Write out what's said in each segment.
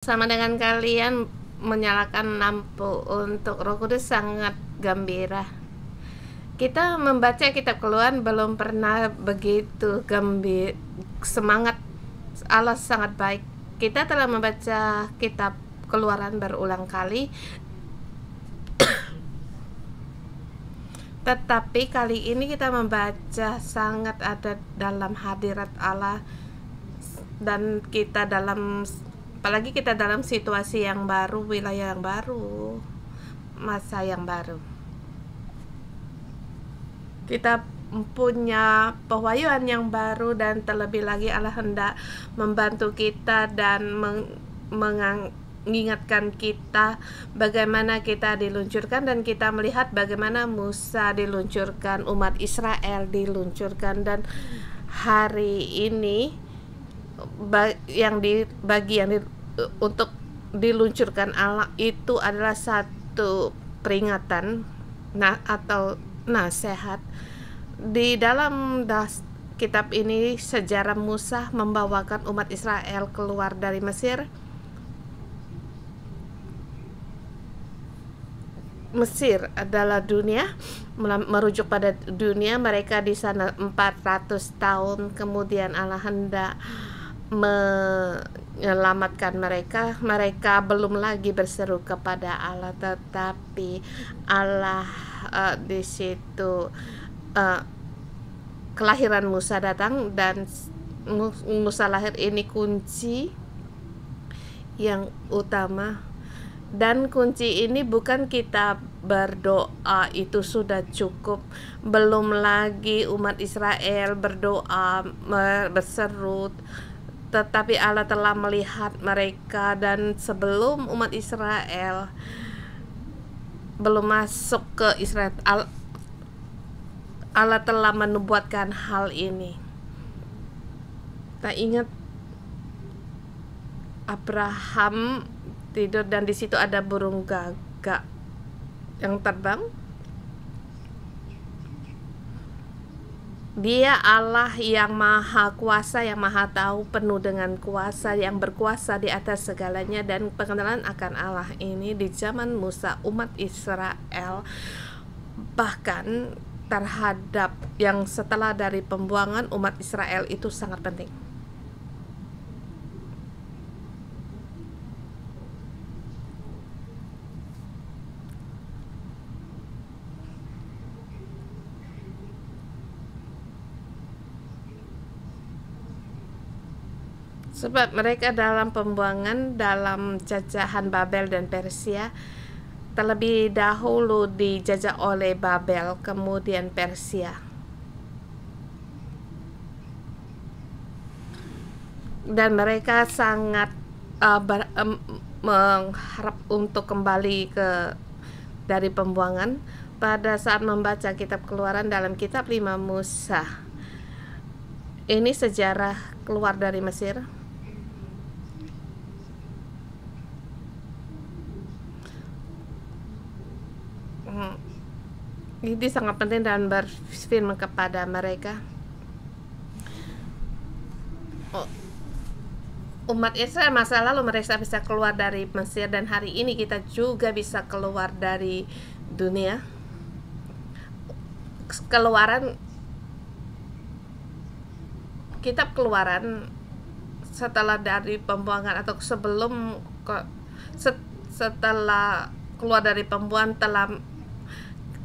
Sama dengan kalian menyalakan lampu untuk Roh Kudus sangat gembira. Kita membaca kitab Keluaran belum pernah begitu semangat. Allah sangat baik. Kita telah membaca kitab Keluaran berulang kali, tetapi kali ini kita membaca sangat ada dalam hadirat Allah, dan kita apalagi kita dalam situasi yang baru, wilayah yang baru, masa yang baru. Kita punya pewahyuan yang baru, dan terlebih lagi Allah hendak membantu kita dan mengingatkan kita bagaimana kita diluncurkan, dan kita melihat bagaimana Musa diluncurkan, umat Israel diluncurkan, dan hari ini untuk diluncurkan Allah itu adalah satu peringatan atau nasihat. Di dalam kitab ini sejarah Musa membawakan umat Israel keluar dari Mesir. Mesir adalah dunia, merujuk pada dunia. Mereka di sana 400 tahun, kemudian Allah hendak menyelamatkan mereka. Mereka belum lagi berseru kepada Allah, tetapi Allah di situ kelahiran Musa datang, dan Musa lahir. Ini kunci yang utama, dan kunci ini bukan kita berdoa itu sudah cukup, belum lagi umat Israel berdoa berseru, tetapi Allah telah melihat mereka, dan sebelum umat Israel belum masuk ke Israel, Allah telah menubuatkan hal ini. Kita ingat Abraham tidur, dan di situ ada burung gagak yang terbang. Dia Allah yang maha kuasa, yang maha tahu, penuh dengan kuasa, yang berkuasa di atas segalanya. Dan pengenalan akan Allah ini di zaman Musa, umat Israel, bahkan terhadap yang setelah dari pembuangan umat Israel, itu sangat penting. Sebab mereka dalam pembuangan, dalam jajahan Babel dan Persia, terlebih dahulu dijajah oleh Babel, kemudian Persia. Dan mereka sangat mengharap untuk kembali dari pembuangan. Pada saat membaca kitab Keluaran dalam kitab 5 Musa, ini sejarah keluar dari Mesir. Ini sangat penting, dan berfirman kepada mereka, umat Israel masa lalu mereka bisa keluar dari Mesir, dan hari ini kita juga bisa keluar dari dunia. Kitab Keluaran setelah dari pembuangan, atau setelah keluar dari pembuangan, telah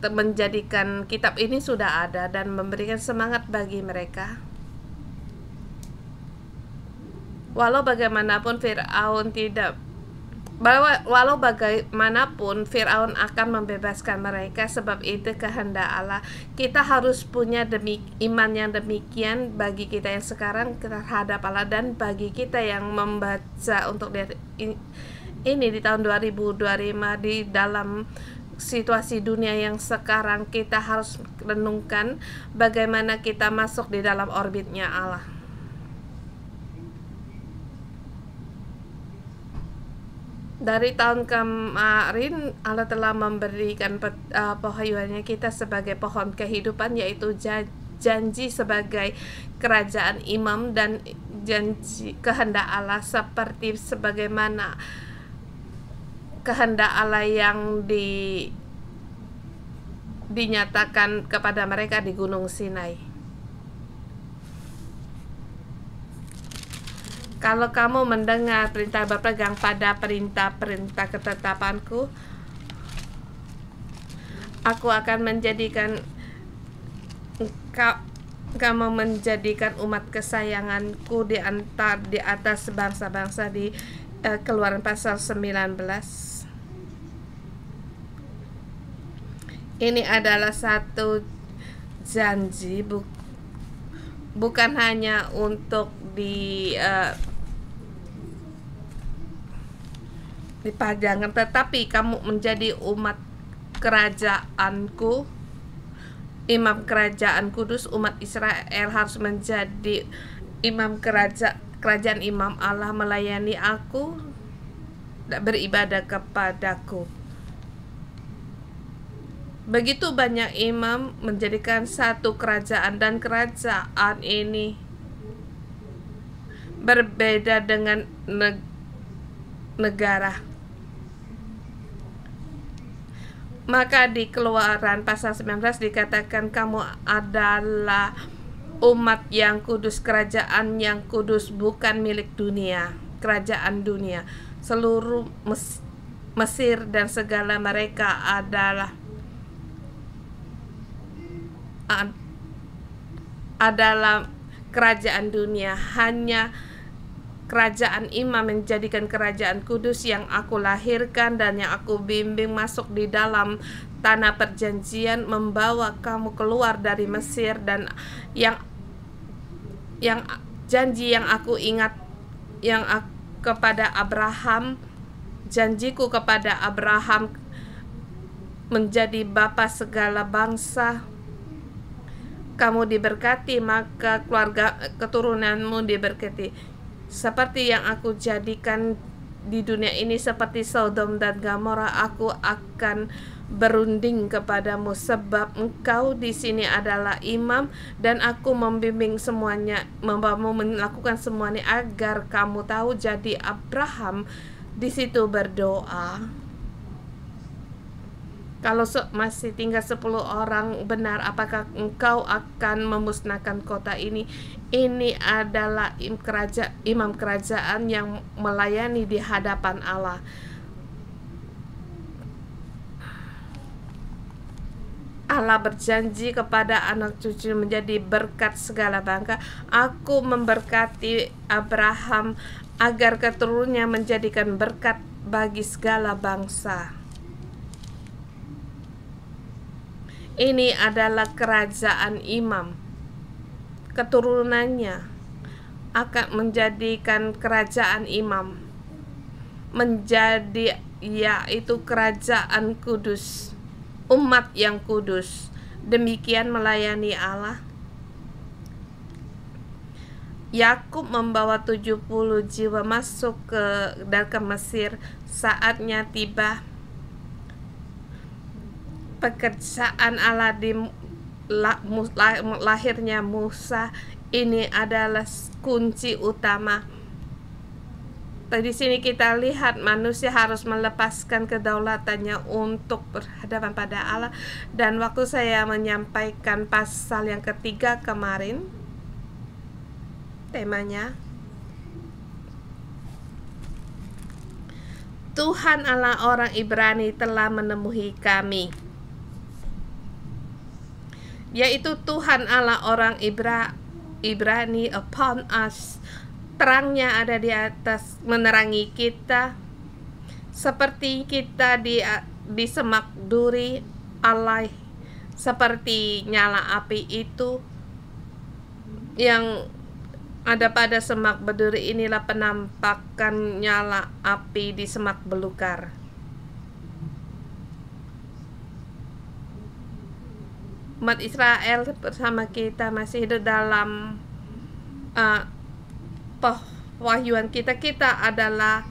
menjadikan kitab ini sudah ada dan memberikan semangat bagi mereka. Walau bagaimanapun Firaun akan membebaskan mereka, sebab itu kehendak Allah. Kita harus punya iman yang demikian bagi kita yang sekarang terhadap Allah, dan bagi kita yang membaca untuk lihat ini di tahun 2025 di dalam situasi dunia yang sekarang. Kita harus renungkan bagaimana kita masuk di dalam orbitnya Allah. Dari tahun kemarin Allah telah memberikan pewahyuannya kita sebagai pohon kehidupan, yaitu janji sebagai kerajaan imam, dan janji kehendak Allah seperti sebagaimana kehendak Allah yang dinyatakan kepada mereka di Gunung Sinai. Kalau kamu mendengar perintah berpegang pada perintah-perintah ketetapanku, aku akan menjadikan kamu menjadikan umat kesayanganku di atas bangsa-bangsa di Keluaran pasal 19. Ini adalah satu janji, bukan hanya untuk dipajangkan, tetapi kamu menjadi umat kerajaanku, imam kerajaan kudus. Umat Israel harus menjadi imam kerajaan imam Allah, melayani aku, beribadah kepadaku. Begitu banyak imam menjadikan satu kerajaan, dan kerajaan ini berbeda dengan negara. Maka di Keluaran pasal 19 dikatakan kamu adalah umat yang kudus, kerajaan yang kudus, bukan milik dunia, kerajaan dunia. Seluruh Mesir dan segala mereka adalah kerajaan dunia. Hanya kerajaan imam menjadikan kerajaan kudus yang aku lahirkan dan yang aku bimbing masuk di dalam tanah perjanjian, membawa kamu keluar dari Mesir, dan yang janji yang aku ingat kepada Abraham, janjiku kepada Abraham menjadi bapa segala bangsa. Kamu diberkati, maka keluarga keturunanmu diberkati. Seperti yang aku jadikan di dunia ini seperti Sodom dan Gomora, aku akan berunding kepadamu, sebab engkau di sini adalah imam, dan aku membimbing semuanya, membawamu melakukan semuanya agar kamu tahu. Jadi Abraham di situ berdoa, kalau masih tinggal 10 orang benar, apakah engkau akan memusnahkan kota ini? Ini adalah imam kerajaan yang melayani di hadapan Allah. Allah berjanji kepada anak cucu menjadi berkat segala bangsa. Aku memberkati Abraham agar keturunannya menjadikan berkat bagi segala bangsa. Ini adalah kerajaan imam. Keturunannya akan menjadikan kerajaan imam menjadi, yaitu kerajaan kudus, umat yang kudus. Demikian melayani Allah. Yakub membawa 70 jiwa masuk ke Mesir. Saatnya tiba. Pekerjaan Allah di lahirnya Musa ini adalah kunci utama. Di sini kita lihat manusia harus melepaskan kedaulatannya untuk berhadapan pada Allah. Dan waktu saya menyampaikan pasal yang ketiga kemarin, temanya Tuhan Allah orang Ibrani telah menemui kami, yaitu Tuhan Allah orang Ibrani upon us. Terangnya ada di atas, menerangi kita, seperti kita di semak duri Allah, seperti nyala api itu yang ada pada semak berduri. Inilah penampakan nyala api di semak belukar. Umat Israel bersama kita masih hidup dalam pewahyuan kita. Kita adalah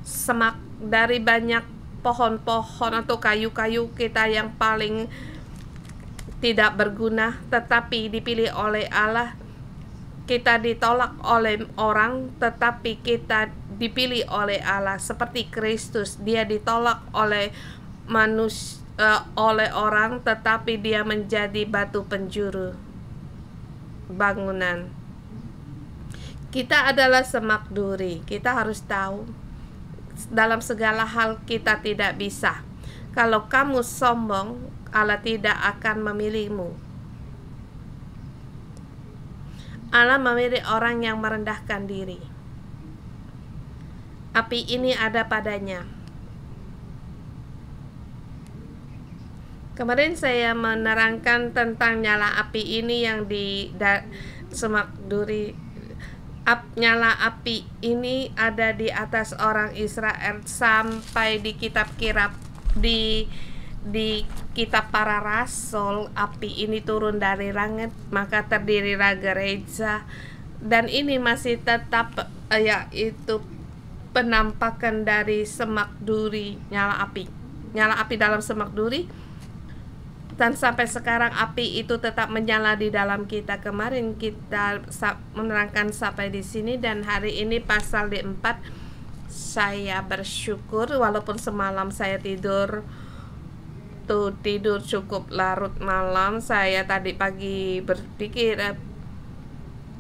semak dari banyak pohon-pohon atau kayu-kayu kita yang paling tidak berguna, tetapi dipilih oleh Allah kita ditolak oleh orang, tetapi kita dipilih oleh Allah. Seperti Kristus, dia ditolak oleh oleh orang, tetapi dia menjadi batu penjuru bangunan. Kita adalah semak duri. Kita harus tahu dalam segala hal kita tidak bisa. Kalau kamu sombong, Allah tidak akan memilihmu. Allah memilih orang yang merendahkan diri. Api ini ada padanya. Kemarin saya menerangkan tentang nyala api ini yang di semak duri. Nyala api ini ada di atas orang Israel sampai di kitab di kitab para rasul. Api ini turun dari langit, maka terdirilah gereja, dan ini masih tetap yaitu penampakan dari semak duri, nyala api dalam semak duri, dan sampai sekarang api itu tetap menyala di dalam kita. Kemarin kita menerangkan sampai di sini, dan hari ini pasal di 4. Saya bersyukur walaupun semalam saya tidur cukup larut malam. Saya tadi pagi berpikir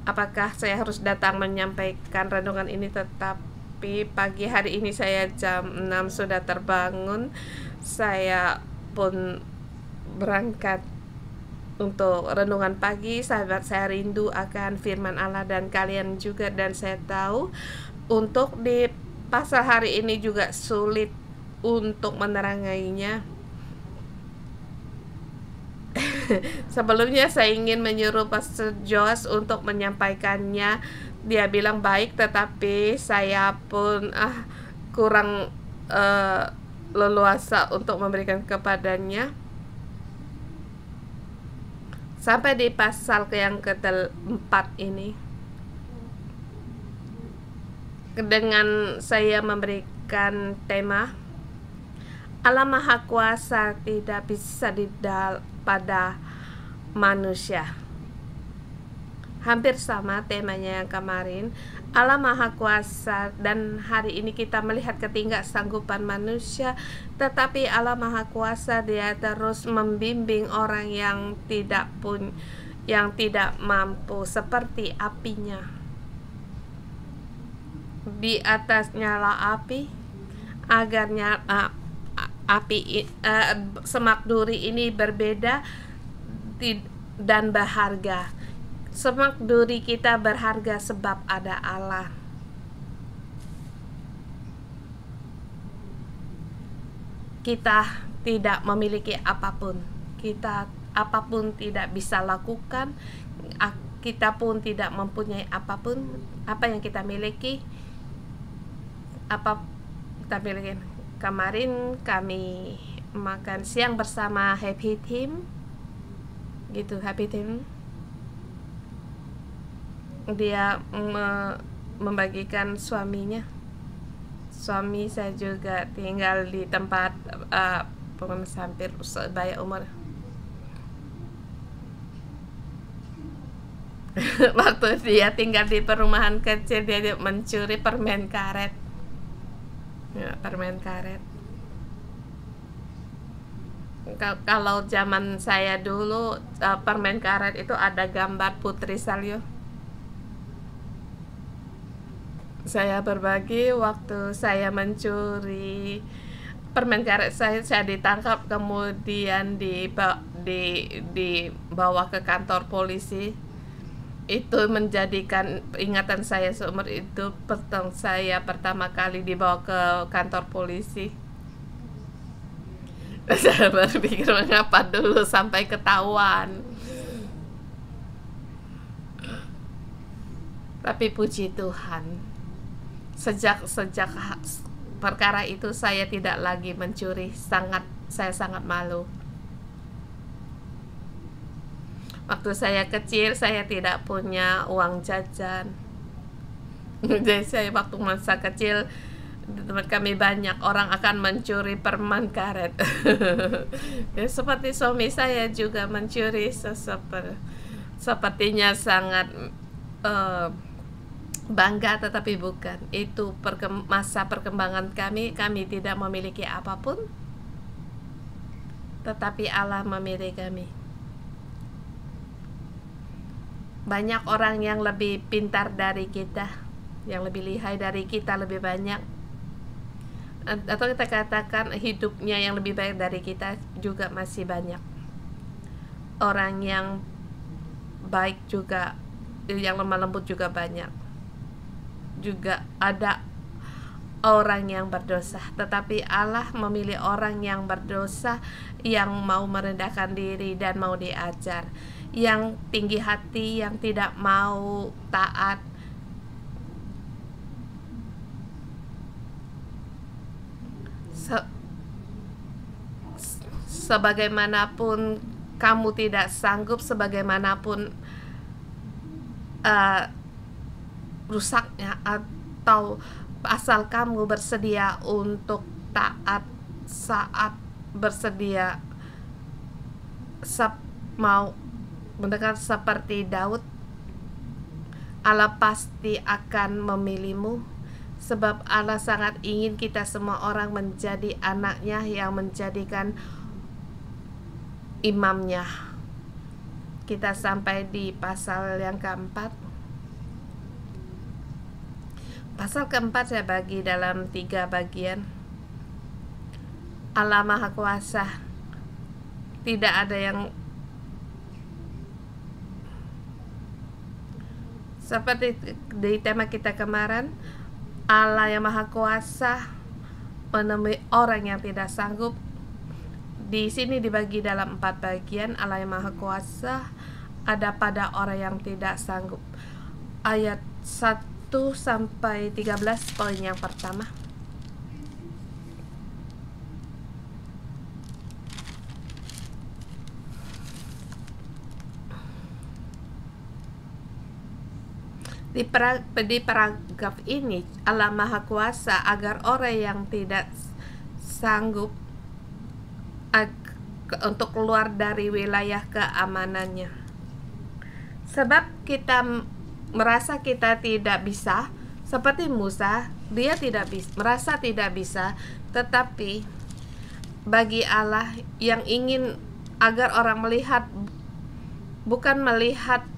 apakah saya harus datang menyampaikan renungan ini, tetapi pagi hari ini saya jam 6 sudah terbangun. Saya pun berangkat untuk renungan pagi. Sahabat, saya rindu akan firman Allah dan kalian juga, dan saya tahu untuk di pasal hari ini juga sulit untuk meneranginya. Sebelumnya saya ingin menyuruh Pastor Josh untuk menyampaikannya. Dia bilang baik, tetapi saya pun kurang leluasa untuk memberikan kepadanya. Sampai di pasal yang ke-4 ini, dengan saya memberikan tema Allah Maha Kuasa tidak bisa pada manusia. Hampir sama temanya yang kemarin, Allah Maha Kuasa, dan hari ini kita melihat ketidaksanggupan manusia, tetapi Allah Maha Kuasa dia terus membimbing orang yang tidak mampu, seperti apinya di atas nyala api, agar semak duri ini berbeda dan berharga. Semak duri kita berharga sebab ada Allah. Kita tidak memiliki apapun, apapun tidak bisa lakukan, kita pun tidak mempunyai apapun. Apa yang kita miliki, kemarin kami makan siang bersama Happy Team gitu. Happy Team dia membagikan suaminya. Suami saya juga tinggal di tempat hampir sebaya umur. Waktu dia tinggal di perumahan kecil, dia mencuri permen karet. Permen karet. Kalau zaman saya dulu, permen karet itu ada gambar Putri Salju. Saya berbagi waktu saya mencuri permen karet saya ditangkap, kemudian dibawa ke kantor polisi. Itu menjadikan ingatan saya seumur hidup. Saya pertama kali dibawa ke kantor polisi. Saya berpikir, mengapa dulu sampai ketahuan. Tapi puji Tuhan, sejak perkara itu saya tidak lagi mencuri. Saya sangat malu. Waktu saya kecil, saya tidak punya uang jajan. Jadi saya waktu masa kecil, di tempat kami banyak orang akan mencuri permen karet. Ya, seperti suami saya juga mencuri, sepertinya sangat eh, bangga, tetapi bukan. Itu masa perkembangan kami tidak memiliki apapun, tetapi Allah memilih kami. Banyak orang yang lebih pintar dari kita, yang lebih lihai dari kita lebih banyak, atau kita katakan hidupnya yang lebih baik dari kita juga masih banyak. Orang yang baik juga, yang lemah lembut juga banyak. Juga ada orang yang berdosa, tetapi Allah memilih orang yang berdosa, yang mau merendahkan diri dan mau diajar, yang tinggi hati, yang tidak mau taat. Sebagaimanapun kamu tidak sanggup, sebagaimanapun rusaknya, atau asal kamu bersedia untuk taat, saat bersedia mau mendengar seperti Daud, Allah pasti akan memilihmu, sebab Allah sangat ingin kita semua orang menjadi anaknya yang menjadikan imamnya. Kita sampai di pasal yang keempat. Pasal keempat saya bagi dalam 3 bagian. Allah Maha Kuasa. Tidak ada yang seperti di tema kita kemarin, Allah yang Maha Kuasa menemui orang yang tidak sanggup. Di sini dibagi dalam 4 bagian. Allah yang Maha Kuasa ada pada orang yang tidak sanggup. Ayat 1 sampai 13, poin yang pertama. Di paragraf ini, Allah Maha Kuasa agar orang yang tidak sanggup untuk keluar dari wilayah keamanannya. Sebab kita merasa kita tidak bisa, seperti Musa, dia merasa tidak bisa, tetapi bagi Allah yang ingin agar orang melihat, bukan melihat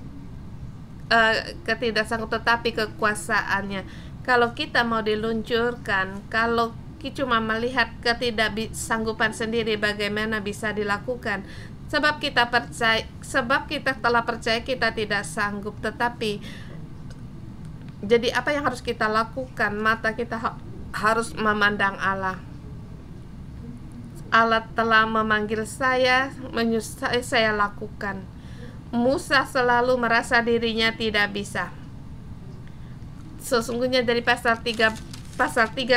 ketidaksanggup, tetapi kekuasaannya. Kalau kita mau diluncurkan, kalau kita cuma melihat ketidaksanggupan sendiri, bagaimana bisa dilakukan? Sebab kita telah percaya kita tidak sanggup. Tetapi jadi apa yang harus kita lakukan? Mata kita harus memandang Allah. Allah telah memanggil saya, menyusahkan saya lakukan. Musa selalu merasa dirinya tidak bisa. Sesungguhnya dari pasal 3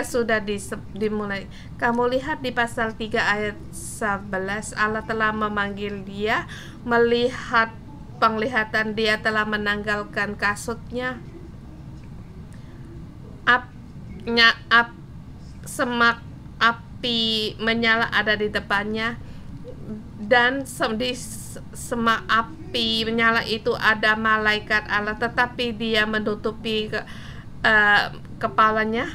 sudah dimulai. Kamu lihat di pasal 3 ayat 11, Allah telah memanggil dia, melihat penglihatan dia, telah menanggalkan kasutnya. Semak api menyala ada di depannya, dan di semak api menyala itu ada malaikat Allah, tetapi dia menutupi kepalanya.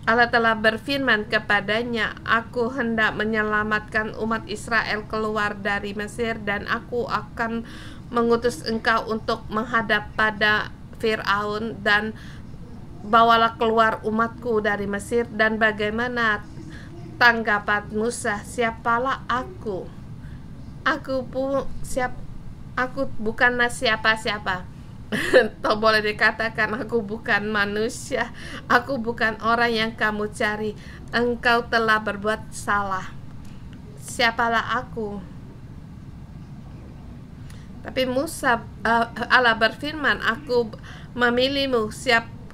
Allah telah berfirman kepadanya, aku hendak menyelamatkan umat Israel keluar dari Mesir, dan aku akan mengutus engkau untuk menghadap pada Fir'aun, dan bawalah keluar umatku dari Mesir. Dan bagaimana tanggapan Musa? Siapalah aku? Aku bukanlah siapa-siapa. Atau boleh dikatakan, aku bukan manusia, aku bukan orang yang kamu cari. Engkau telah berbuat salah. Siapalah aku? Tapi Allah berfirman, aku memilihmu,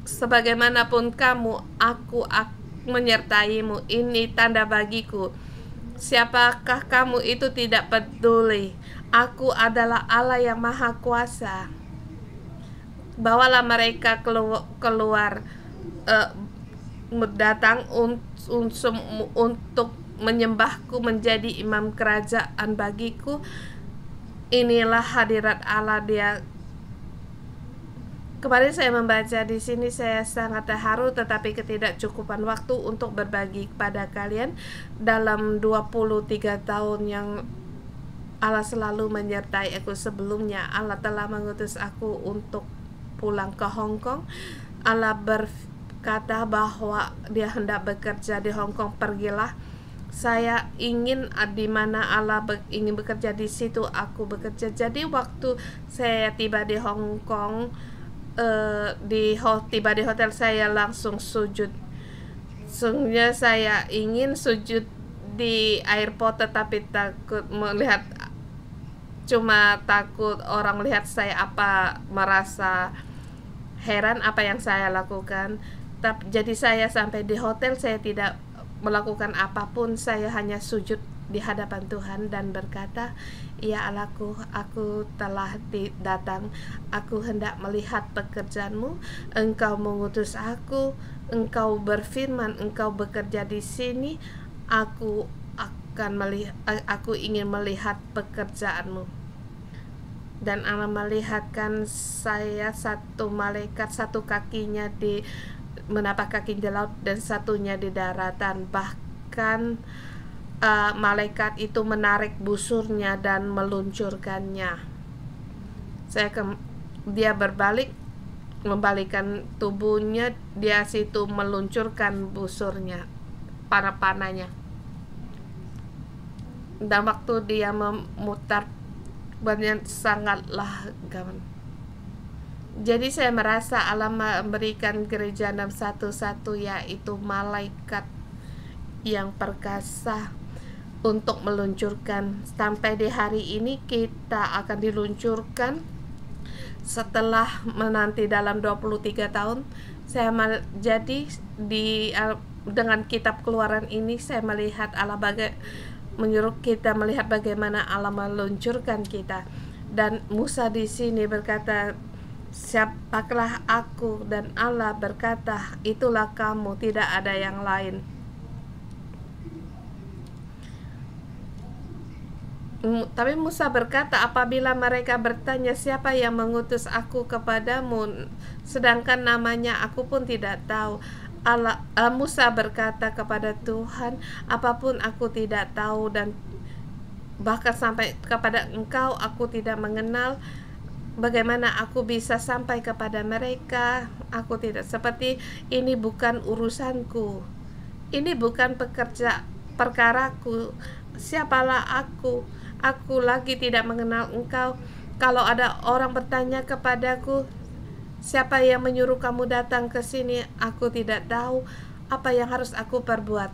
sebagaimanapun kamu, aku menyertaimu. Ini tanda bagiku. Siapakah kamu itu tidak peduli. Aku adalah Allah yang Maha Kuasa. Bawalah mereka keluar, datang untuk menyembahku, menjadi imam kerajaan bagiku. Inilah hadirat Allah, dia Kemarin saya membaca di sini, saya sangat terharu, tetapi ketidakcukupan waktu untuk berbagi kepada kalian. Dalam 23 tahun yang Allah selalu menyertai aku sebelumnya, Allah telah mengutus aku untuk pulang ke Hong Kong. Allah berkata bahwa Dia hendak bekerja di Hong Kong, pergilah. Saya ingin di mana Allah ingin bekerja, di situ aku bekerja. Jadi waktu saya tiba di Hong Kong, tiba di hotel, saya langsung sujud. Sungguhnya saya ingin sujud di airport, tetapi takut melihat, cuma takut orang melihat saya, merasa heran apa yang saya lakukan. Jadi saya sampai di hotel, saya tidak melakukan apapun, saya hanya sujud di hadapan Tuhan dan berkata, "Ya Allahku, aku telah datang, aku hendak melihat pekerjaan-Mu, Engkau mengutus aku, Engkau berfirman, Engkau bekerja di sini, aku ingin melihat pekerjaan-Mu." Dan Allah melihatkan saya satu malaikat, satu kakinya menapak kaki di laut dan satunya di daratan. Bahkan malaikat itu menarik busurnya dan meluncurkannya. Dia membalikkan tubuhnya, dia situ meluncurkan busurnya, panahnya. Dan waktu dia memutar banyak, sangatlah gaman. Jadi saya merasa Allah memberikan gereja 611, yaitu malaikat yang perkasa untuk meluncurkan. Sampai di hari ini kita akan diluncurkan setelah menanti dalam 23 tahun. Jadi dengan kitab Keluaran ini saya melihat Allah menyuruh kita melihat bagaimana Allah meluncurkan kita. Dan Musa di sini berkata, "Siapakah aku?" Dan Allah berkata, "Itulah kamu, tidak ada yang lain." Tapi Musa berkata, "Apabila mereka bertanya, siapa yang mengutus aku kepadamu, sedangkan namanya aku pun tidak tahu." Musa berkata kepada Tuhan, "Apapun aku tidak tahu, dan bahkan sampai kepada Engkau aku tidak mengenal. Bagaimana aku bisa sampai kepada mereka? Aku tidak seperti ini, bukan urusanku. Ini bukan perkaraku. Siapalah aku? Aku lagi tidak mengenal Engkau. Kalau ada orang bertanya kepadaku, siapa yang menyuruh kamu datang ke sini? Aku tidak tahu apa yang harus aku perbuat."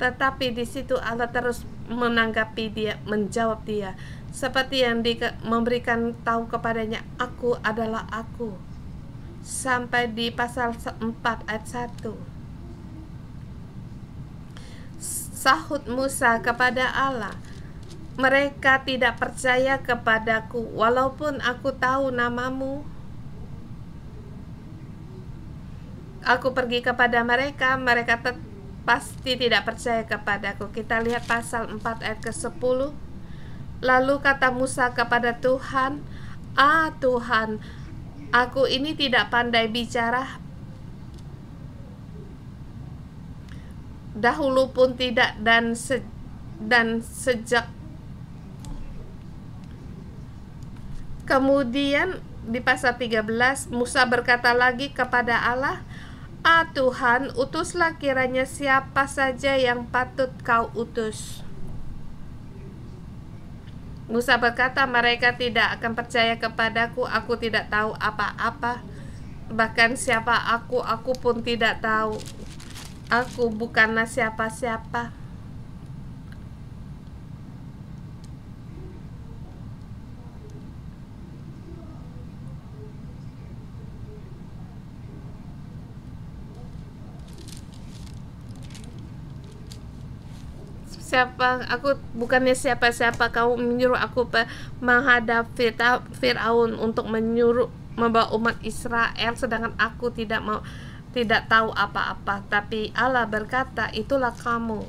Tetapi di situ Allah terus menanggapi dia, menjawab dia, seperti yang memberikan tahu kepadanya, "Aku adalah aku." Sampai di pasal 4 ayat 1. Sahut Musa kepada Allah, "Mereka tidak percaya kepadaku walaupun aku tahu namamu. Aku pergi kepada mereka, mereka pasti tidak percaya kepadaku." Kita lihat pasal 4 ayat ke-10. Lalu kata Musa kepada Tuhan, Tuhan, aku ini tidak pandai bicara, dahulu pun tidak, dan sejak." Kemudian di pasal 13 Musa berkata lagi kepada Allah, Tuhan, utuslah kiranya siapa saja yang patut kau utus." Musa berkata, "Mereka tidak akan percaya kepadaku, aku tidak tahu apa-apa. Bahkan siapa aku pun tidak tahu. Aku bukanlah siapa-siapa." Aku bukannya siapa-siapa, kamu menyuruh aku menghadap Firaun untuk membawa umat Israel, sedangkan aku tidak tahu apa-apa. Tapi Allah berkata, "Itulah kamu."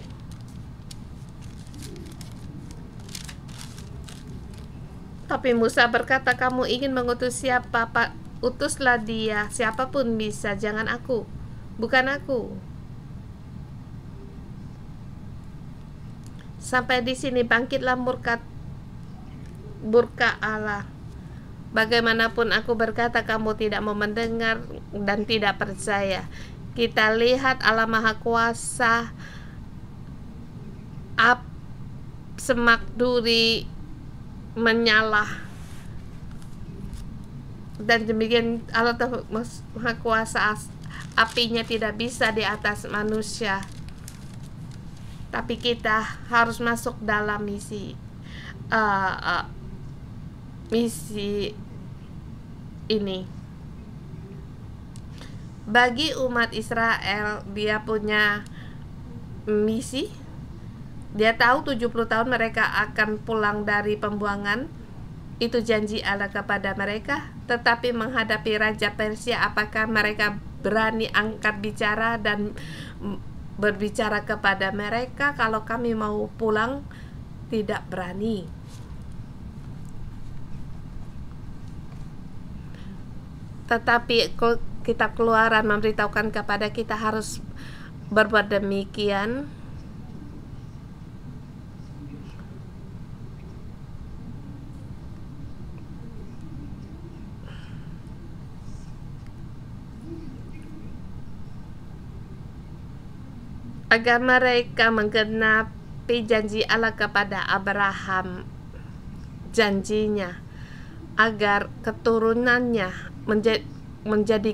Tapi Musa berkata, "Kamu ingin mengutus siapa, Pak?" Utuslah dia, siapapun bisa, jangan aku, bukan aku. Sampai di sini bangkitlah murka Allah. Bagaimanapun aku berkata, kamu tidak mau mendengar dan tidak percaya. Kita lihat Allah Maha Kuasa, semak duri menyala, dan demikian Allah Maha Kuasa, apinya tidak bisa di atas manusia. Tapi kita harus masuk dalam misi ini. Bagi umat Israel, dia punya misi. Dia tahu 70 tahun mereka akan pulang dari pembuangan. Itu janji Allah kepada mereka. Tetapi menghadapi Raja Persia, apakah mereka berani angkat bicara dan berbicara kepada mereka kalau kami mau pulang? Tidak berani. Tetapi kitab Keluaran memberitahukan kepada kita harus berbuat demikian. Agar mereka menggenapi janji Allah kepada Abraham, janjinya agar keturunannya menjadi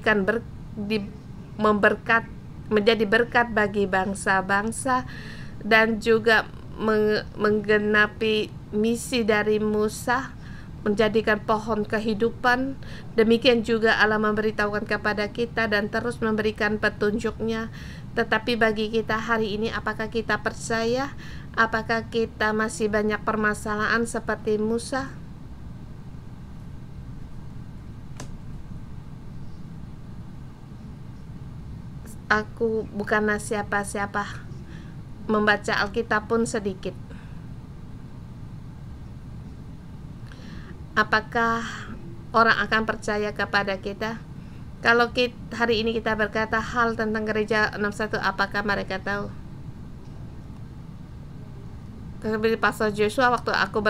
berkat bagi bangsa-bangsa, dan juga menggenapi misi dari Musa, menjadikan pohon kehidupan. Demikian juga Allah memberitahukan kepada kita dan terus memberikan petunjuknya. Tetapi bagi kita hari ini, apakah kita percaya? Apakah kita masih banyak permasalahan seperti Musa? Aku bukanlah siapa-siapa, membaca Alkitab pun sedikit. Apakah orang akan percaya kepada kita? Kalau hari ini kita berkata hal tentang gereja 61, apakah mereka tahu? Seperti Pastor Joshua, waktu aku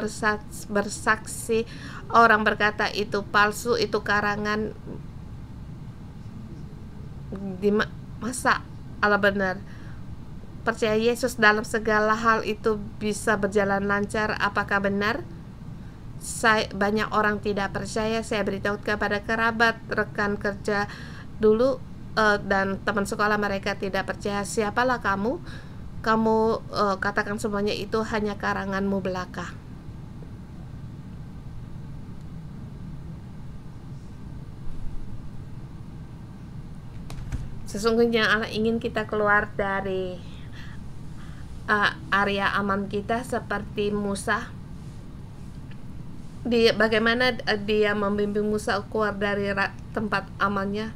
bersaksi, orang berkata itu palsu, itu karangan. Masa Allah benar? Percaya Yesus dalam segala hal itu bisa berjalan lancar, apakah benar? Banyak orang tidak percaya. Saya beritahu kepada kerabat, rekan kerja dulu, dan teman sekolah, mereka tidak percaya. Siapalah kamu? Kamu katakan semuanya itu hanya karanganmu belaka. Sesungguhnya Allah ingin kita keluar dari area aman kita seperti Musa. Bagaimana dia membimbing Musa keluar dari tempat amannya?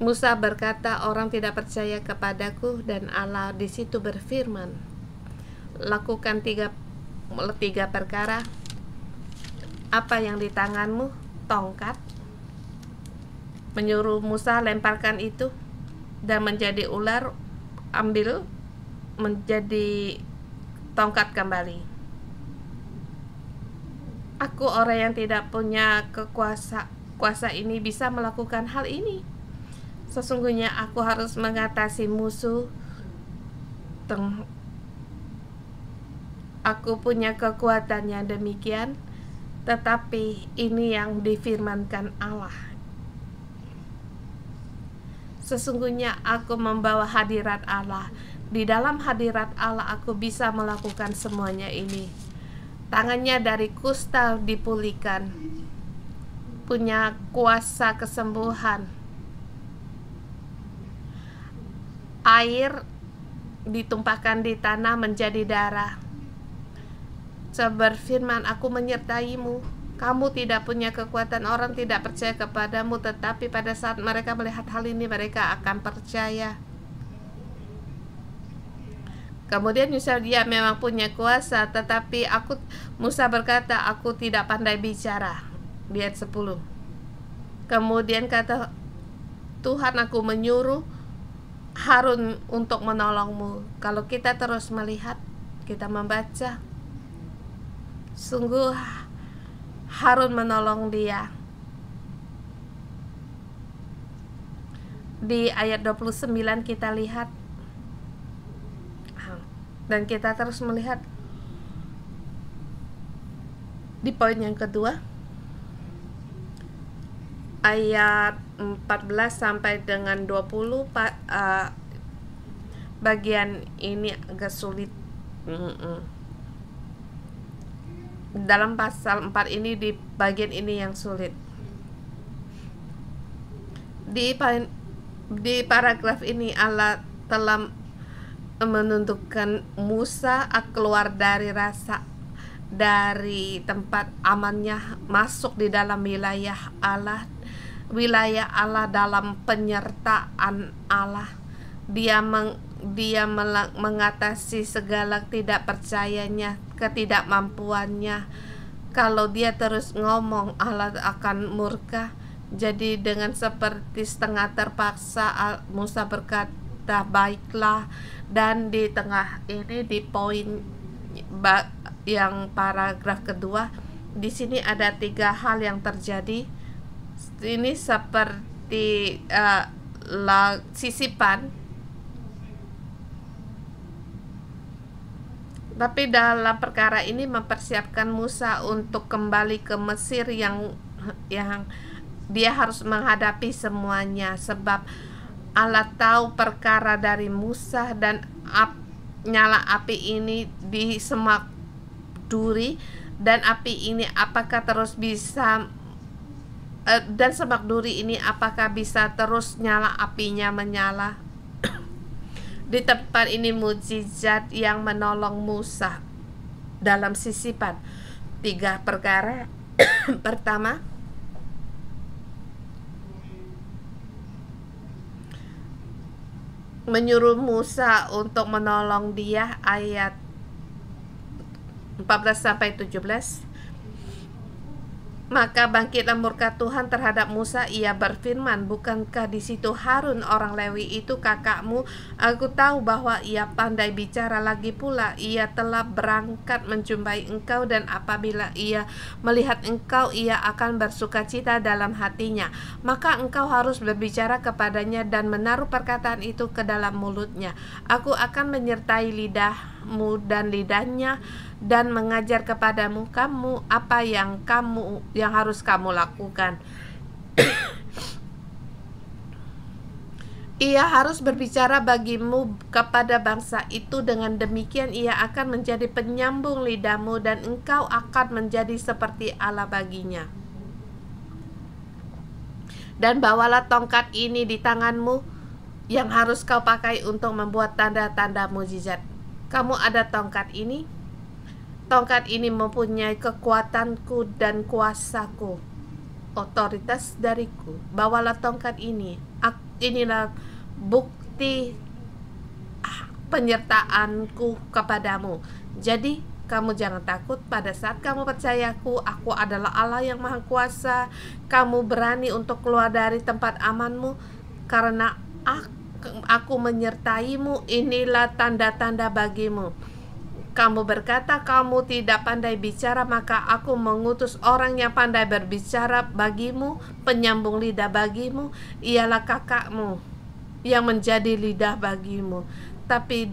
Musa berkata, orang tidak percaya kepadaku, dan Allah di situ berfirman, lakukan tiga perkara. Apa yang di tanganmu? Tongkat. Menyuruh Musa lemparkan itu, dan menjadi ular, ambil menjadi tongkat kembali. Aku orang yang tidak punya kuasa ini bisa melakukan hal ini. Sesungguhnya aku harus mengatasi musuh. Aku punya kekuatan yang demikian, tetapi ini yang difirmankan Allah. Sesungguhnya aku membawa hadirat Allah. Di dalam hadirat Allah aku bisa melakukan semuanya ini. Tangannya dari kusta dipulihkan, punya kuasa kesembuhan. Air ditumpahkan di tanah menjadi darah. Saya berfirman, aku menyertaimu. Kamu tidak punya kekuatan, orang tidak percaya kepadamu, tetapi pada saat mereka melihat hal ini, mereka akan percaya. Kemudian Musa, dia memang punya kuasa, tetapi Musa berkata, aku tidak pandai bicara. Di ayat 10. Kemudian kata Tuhan, aku menyuruh Harun untuk menolongmu. Kalau kita terus melihat, kita membaca, sungguh Harun menolong dia. Di ayat 29 kita lihat, dan kita terus melihat di poin yang kedua, ayat 14 sampai dengan 20, bagian ini agak sulit. Dalam pasal 4 ini, di bagian ini yang sulit. Di paragraf ini Allah telah menunjukkan Musa keluar dari tempat amannya, masuk di dalam wilayah Allah dalam penyertaan Allah. Dia mengatasi segala tidak percayanya, ketidakmampuannya. Kalau dia terus ngomong, Allah akan murka. Jadi dengan seperti setengah terpaksa, Musa berkata, baiklah. Dan di tengah ini, di poin yang paragraf kedua, di sini ada 3 hal yang terjadi. Ini seperti sisipan, tapi dalam perkara ini mempersiapkan Musa untuk kembali ke Mesir yang dia harus menghadapi semuanya, sebab Allah tahu perkara dari Musa, dan nyala api ini di semak duri, dan api ini apakah terus bisa dan semak duri ini apakah bisa terus nyala, apinya menyala. Di tempat ini mukjizat yang menolong Musa dalam sisipan 3 perkara. Pertama, menyuruh Musa untuk menolong dia, ayat 14 sampai 17. Maka bangkitlah murka Tuhan terhadap Musa. Ia berfirman, bukankah di situ Harun orang Lewi itu kakakmu? Aku tahu bahwa ia pandai bicara, lagi pula ia telah berangkat menjumpai engkau, dan apabila ia melihat engkau, ia akan bersukacita dalam hatinya. Maka engkau harus berbicara kepadanya dan menaruh perkataan itu ke dalam mulutnya. Aku akan menyertai lidahmu dan lidahnya, dan mengajar kepadamu kamu apa yang harus kamu lakukan. Ia harus berbicara bagimu kepada bangsa itu, dengan demikian ia akan menjadi penyambung lidahmu, dan engkau akan menjadi seperti Allah baginya. Dan bawalah tongkat ini di tanganmu, yang harus kau pakai untuk membuat tanda-tanda mukjizat. Kamu ada tongkat ini. Tongkat ini mempunyai kekuatanku dan kuasaku, otoritas dariku. Bawalah tongkat ini. Inilah bukti penyertaanku kepadamu. Jadi kamu jangan takut pada saat kamu percayaku. Aku adalah Allah yang Maha Kuasa. Kamu berani untuk keluar dari tempat amanmu, karena aku menyertaimu. Inilah tanda-tanda bagimu. Kamu berkata kamu tidak pandai bicara, maka aku mengutus orang yang pandai berbicara bagimu, penyambung lidah bagimu. Ialah kakakmu yang menjadi lidah bagimu. Tapi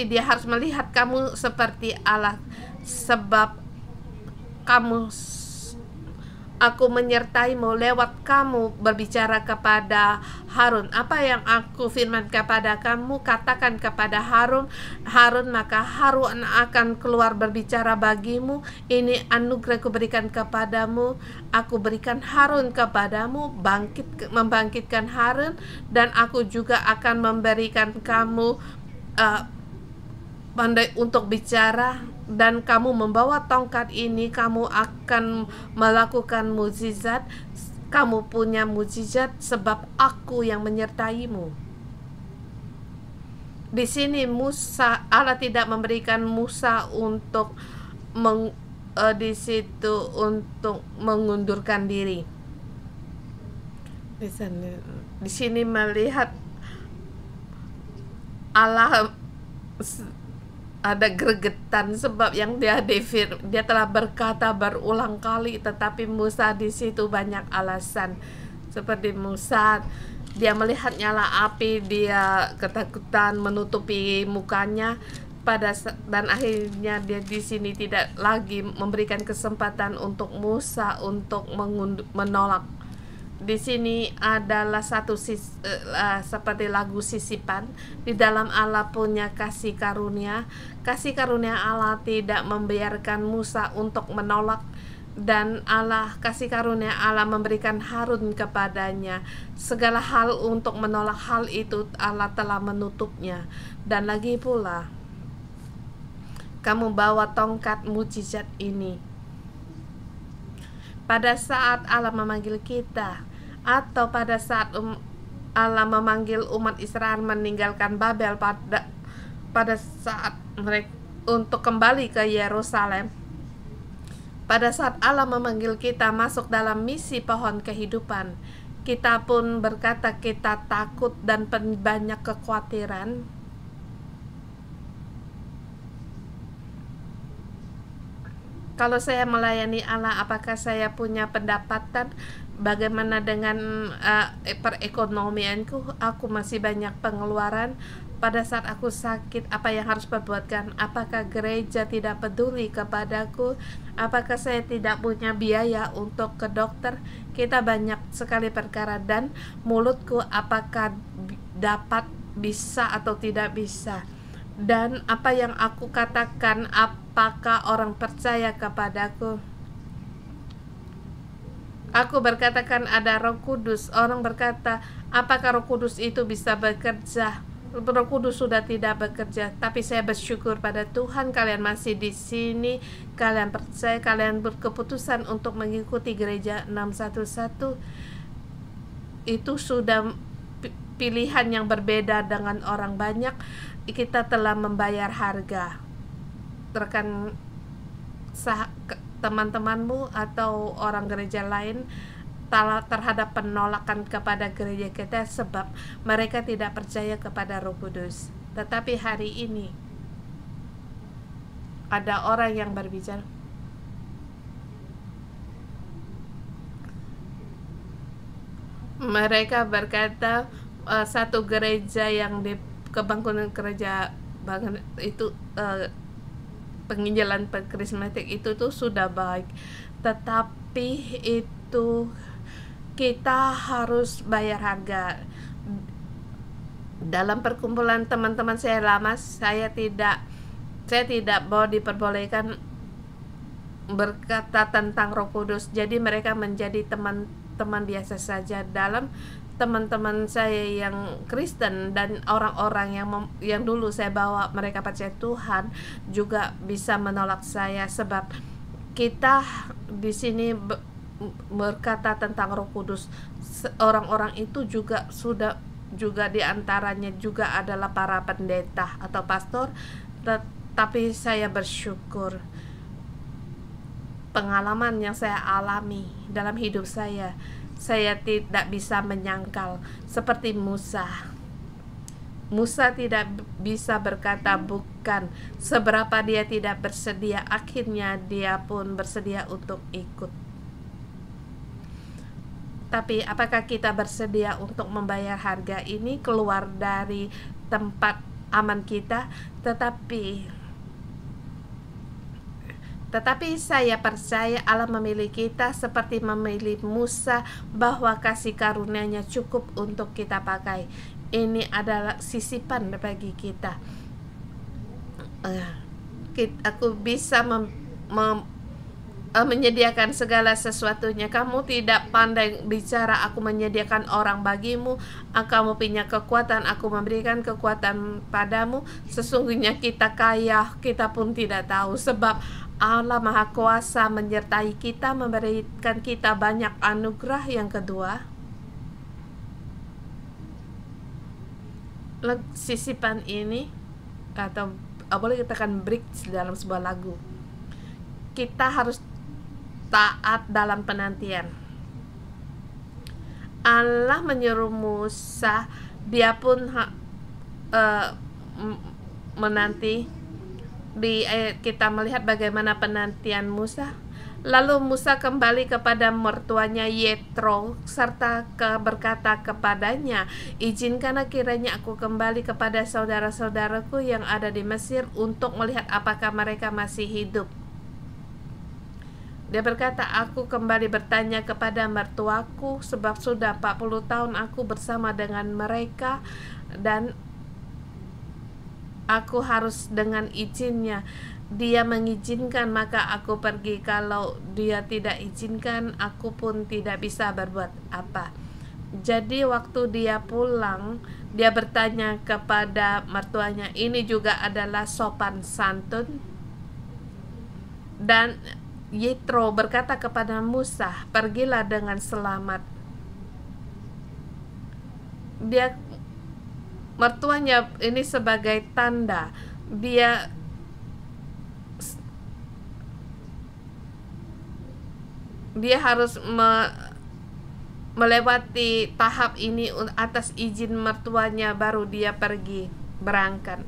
dia harus melihat kamu seperti Allah, sebab aku menyertaimu lewat kamu berbicara kepada Harun. Apa yang aku firman kepada kamu, katakan kepada Harun, maka Harun akan keluar berbicara bagimu. Ini anugerah kuberikan kepadamu. Aku berikan Harun kepadamu, membangkitkan Harun, dan aku juga akan memberikan kamu pandai untuk bicara. Dan kamu membawa tongkat ini, kamu akan melakukan mukjizat. Kamu punya mukjizat sebab aku yang menyertaimu. Di sini Allah tidak memberikan Musa untuk di situ untuk mengundurkan diri. Di sini melihat Allah ada gregetan sebab yang dia telah berkata berulang kali, tetapi Musa di situ banyak alasan. Seperti Musa, dia melihat nyala api, dia ketakutan menutupi mukanya dan akhirnya dia di sini tidak lagi memberikan kesempatan untuk Musa untuk menolak. Di sini adalah seperti lagu sisipan. Di dalam Allah punya kasih karunia Allah tidak membiarkan Musa untuk menolak, dan kasih karunia Allah memberikan Harun kepadanya. Segala hal untuk menolak hal itu Allah telah menutupnya. Dan lagi pula, kamu bawa tongkat mujizat ini. Pada saat Allah memanggil kita, atau pada saat Allah memanggil umat Israel meninggalkan Babel pada saat mereka untuk kembali ke Yerusalem, pada saat Allah memanggil kita masuk dalam misi pohon kehidupan, kita pun berkata kita takut dan banyak kekhawatiran. Kalau saya melayani Allah, apakah saya punya pendapatan? Bagaimana dengan perekonomianku? Aku masih banyak pengeluaran. Pada saat aku sakit, apa yang harus perbuatkan? Apakah gereja tidak peduli kepadaku? Apakah saya tidak punya biaya untuk ke dokter? Kita banyak sekali perkara, dan mulutku apakah dapat bisa atau tidak bisa? Dan apa yang aku katakan, apakah orang percaya kepadaku? Aku berkatakan ada Roh Kudus. Orang berkata, apakah Roh Kudus itu bisa bekerja? Roh Kudus sudah tidak bekerja. Tapi saya bersyukur pada Tuhan, kalian masih di sini. Kalian percaya, kalian berkeputusan untuk mengikuti gereja 611. Itu sudah pilihan yang berbeda dengan orang banyak. Kita telah membayar harga. Rekan teman-temanmu atau orang gereja lain terhadap penolakan kepada gereja kita sebab mereka tidak percaya kepada Roh Kudus. Tetapi hari ini ada orang yang berbicara, mereka berkata satu gereja yang di kebangunan gereja itu penginjilan karismatik itu tuh sudah baik, tetapi itu kita harus bayar harga. Dalam perkumpulan teman-teman saya lama, saya tidak mau diperbolehkan berkata tentang Roh Kudus, jadi mereka menjadi teman-teman biasa saja. Dalam teman-teman saya yang Kristen dan orang-orang yang dulu saya bawa mereka percaya Tuhan juga bisa menolak saya sebab kita di sini berkata tentang Roh Kudus. Orang-orang itu juga diantaranya juga adalah para pendeta atau pastor. Tetapi saya bersyukur pengalaman yang saya alami dalam hidup saya tidak bisa menyangkal seperti Musa. Musa tidak bisa berkata bukan, seberapa dia tidak bersedia, akhirnya dia pun bersedia untuk ikut. Tapi apakah kita bersedia untuk membayar harga ini, keluar dari tempat aman kita? Tetapi saya percaya Allah memilih kita seperti memilih Musa, bahwa kasih karunia-Nya cukup untuk kita pakai. Ini adalah sisipan bagi kita. Aku bisa menyediakan segala sesuatunya. Kamu tidak pandai bicara, aku menyediakan orang bagimu. Kamu punya kekuatan, aku memberikan kekuatan padamu. Sesungguhnya kita kaya, kita pun tidak tahu, sebab Allah Maha Kuasa menyertai kita, memberikan kita banyak anugerah. Yang kedua, sisipan ini, atau boleh dikatakan bridge dalam sebuah lagu, kita harus taat dalam penantian. Allah menyuruh Musa, dia pun menanti. Di ayat kita melihat bagaimana penantian Musa. Lalu Musa kembali kepada mertuanya Yetro serta berkata kepadanya, "Izinkanlah kiranya aku kembali kepada saudara-saudaraku yang ada di Mesir untuk melihat apakah mereka masih hidup." Dia berkata, "Aku kembali bertanya kepada mertuaku sebab sudah 40 tahun aku bersama dengan mereka dan aku harus dengan izinnya. Dia mengizinkan maka aku pergi, kalau dia tidak izinkan aku pun tidak bisa berbuat apa." Jadi waktu dia pulang, dia bertanya kepada mertuanya. Ini juga adalah sopan santun. Dan Yitro berkata kepada Musa, "Pergilah dengan selamat." Mertuanya ini sebagai tanda dia harus melewati tahap ini atas izin mertuanya, baru dia pergi berangkat.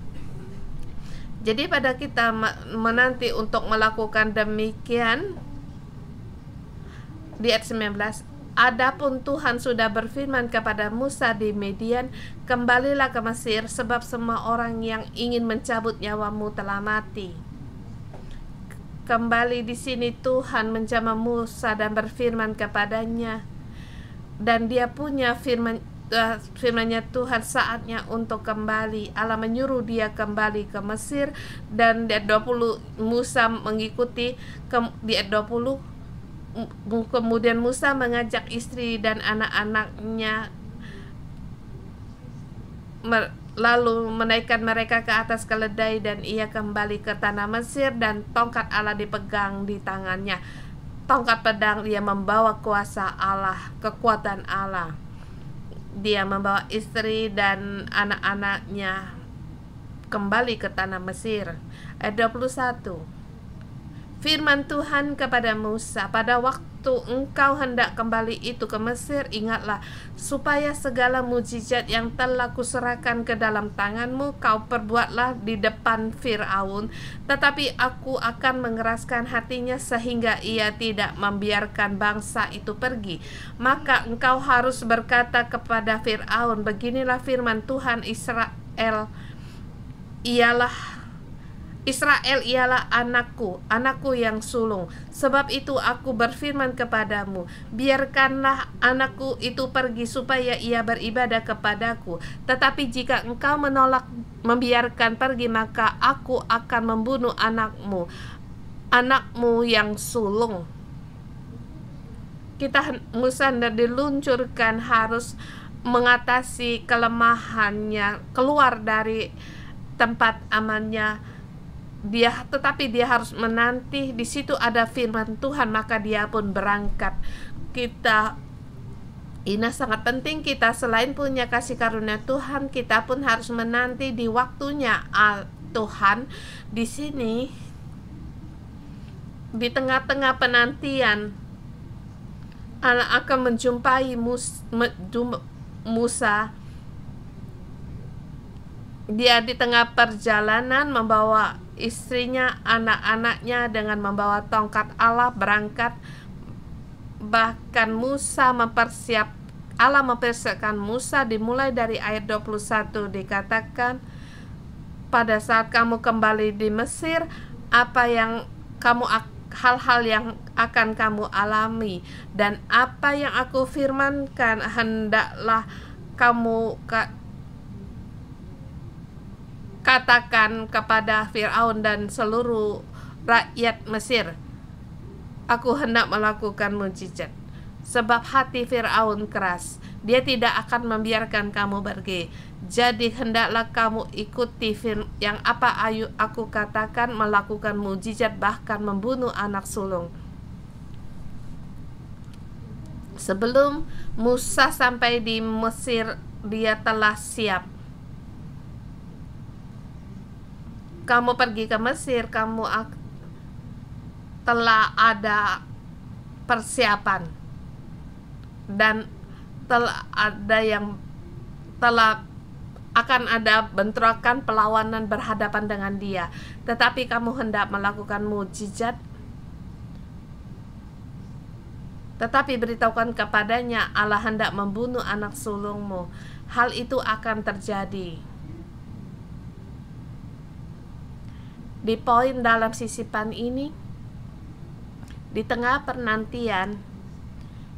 Jadi pada kita menanti untuk melakukan demikian, di ayat 19, "Adapun Tuhan sudah berfirman kepada Musa di Midian, kembalilah ke Mesir, sebab semua orang yang ingin mencabut nyawamu telah mati." Kembali di sini Tuhan menjamah Musa dan berfirman kepadanya, dan dia punya firman-Nya Tuhan saatnya untuk kembali. Allah menyuruh dia kembali ke Mesir, dan di ayat 20 Musa mengikuti. Di ayat 20 kemudian Musa mengajak istri dan anak-anaknya, lalu menaikkan mereka ke atas keledai, dan ia kembali ke tanah Mesir, dan tongkat Allah dipegang di tangannya. Tongkat pedang, dia membawa kuasa Allah, kekuatan Allah. Dia membawa istri dan anak-anaknya kembali ke tanah Mesir. Ayat 21, firman Tuhan kepada Musa, "Pada waktu engkau hendak kembali itu ke Mesir, ingatlah supaya segala mujizat yang telah kuserahkan ke dalam tanganmu kau perbuatlah di depan Firaun, tetapi aku akan mengeraskan hatinya sehingga ia tidak membiarkan bangsa itu pergi. Maka engkau harus berkata kepada Firaun, beginilah firman Tuhan, Israel ialah anakku yang sulung. Sebab itu aku berfirman kepadamu, biarkanlah anakku itu pergi supaya ia beribadah kepadaku. Tetapi jika engkau menolak membiarkan pergi, maka aku akan membunuh anakmu yang sulung." Musa diluncurkan harus mengatasi kelemahannya, keluar dari tempat amannya. Tetapi dia harus menanti. Di situ ada firman Tuhan, maka dia pun berangkat. Ini sangat penting, kita selain punya kasih karunia Tuhan, kita pun harus menanti di waktunya Tuhan. Di sini, di tengah-tengah penantian, Allah akan menjumpai Musa. Dia di tengah perjalanan membawa istrinya, anak-anaknya, dengan membawa tongkat Allah berangkat. Bahkan Allah mempersiapkan Musa. Dimulai dari ayat 21 dikatakan, "Pada saat kamu kembali di Mesir, hal-hal yang akan kamu alami, dan apa yang aku firmankan hendaklah kamu katakan kepada Firaun dan seluruh rakyat Mesir. Aku hendak melakukan mujizat. Sebab hati Firaun keras, dia tidak akan membiarkan kamu pergi. Jadi hendaklah kamu ikuti yang apa aku katakan, melakukan mujizat, bahkan membunuh anak sulung." Sebelum Musa sampai di Mesir, dia telah siap. Kamu pergi ke Mesir, telah ada persiapan dan telah akan ada bentrokan perlawanan berhadapan dengan dia, tetapi kamu hendak melakukan mukjizat, tetapi beritahukan kepadanya Allah hendak membunuh anak sulungmu. Hal itu akan terjadi. Di poin dalam sisipan ini, di tengah penantian,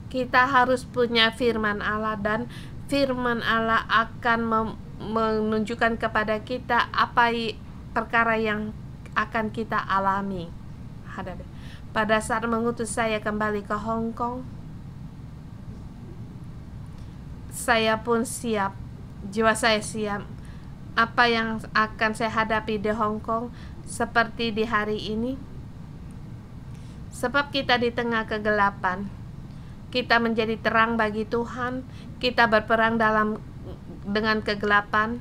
kita harus punya firman Allah, dan firman Allah akan menunjukkan kepada kita apa perkara yang akan kita alami. Pada saat mengutus saya kembali ke Hong Kong, saya pun siap, jiwa saya siap. Apa yang akan saya hadapi di Hong Kong seperti di hari ini, sebab kita di tengah kegelapan, kita menjadi terang bagi Tuhan. Kita berperang dengan kegelapan.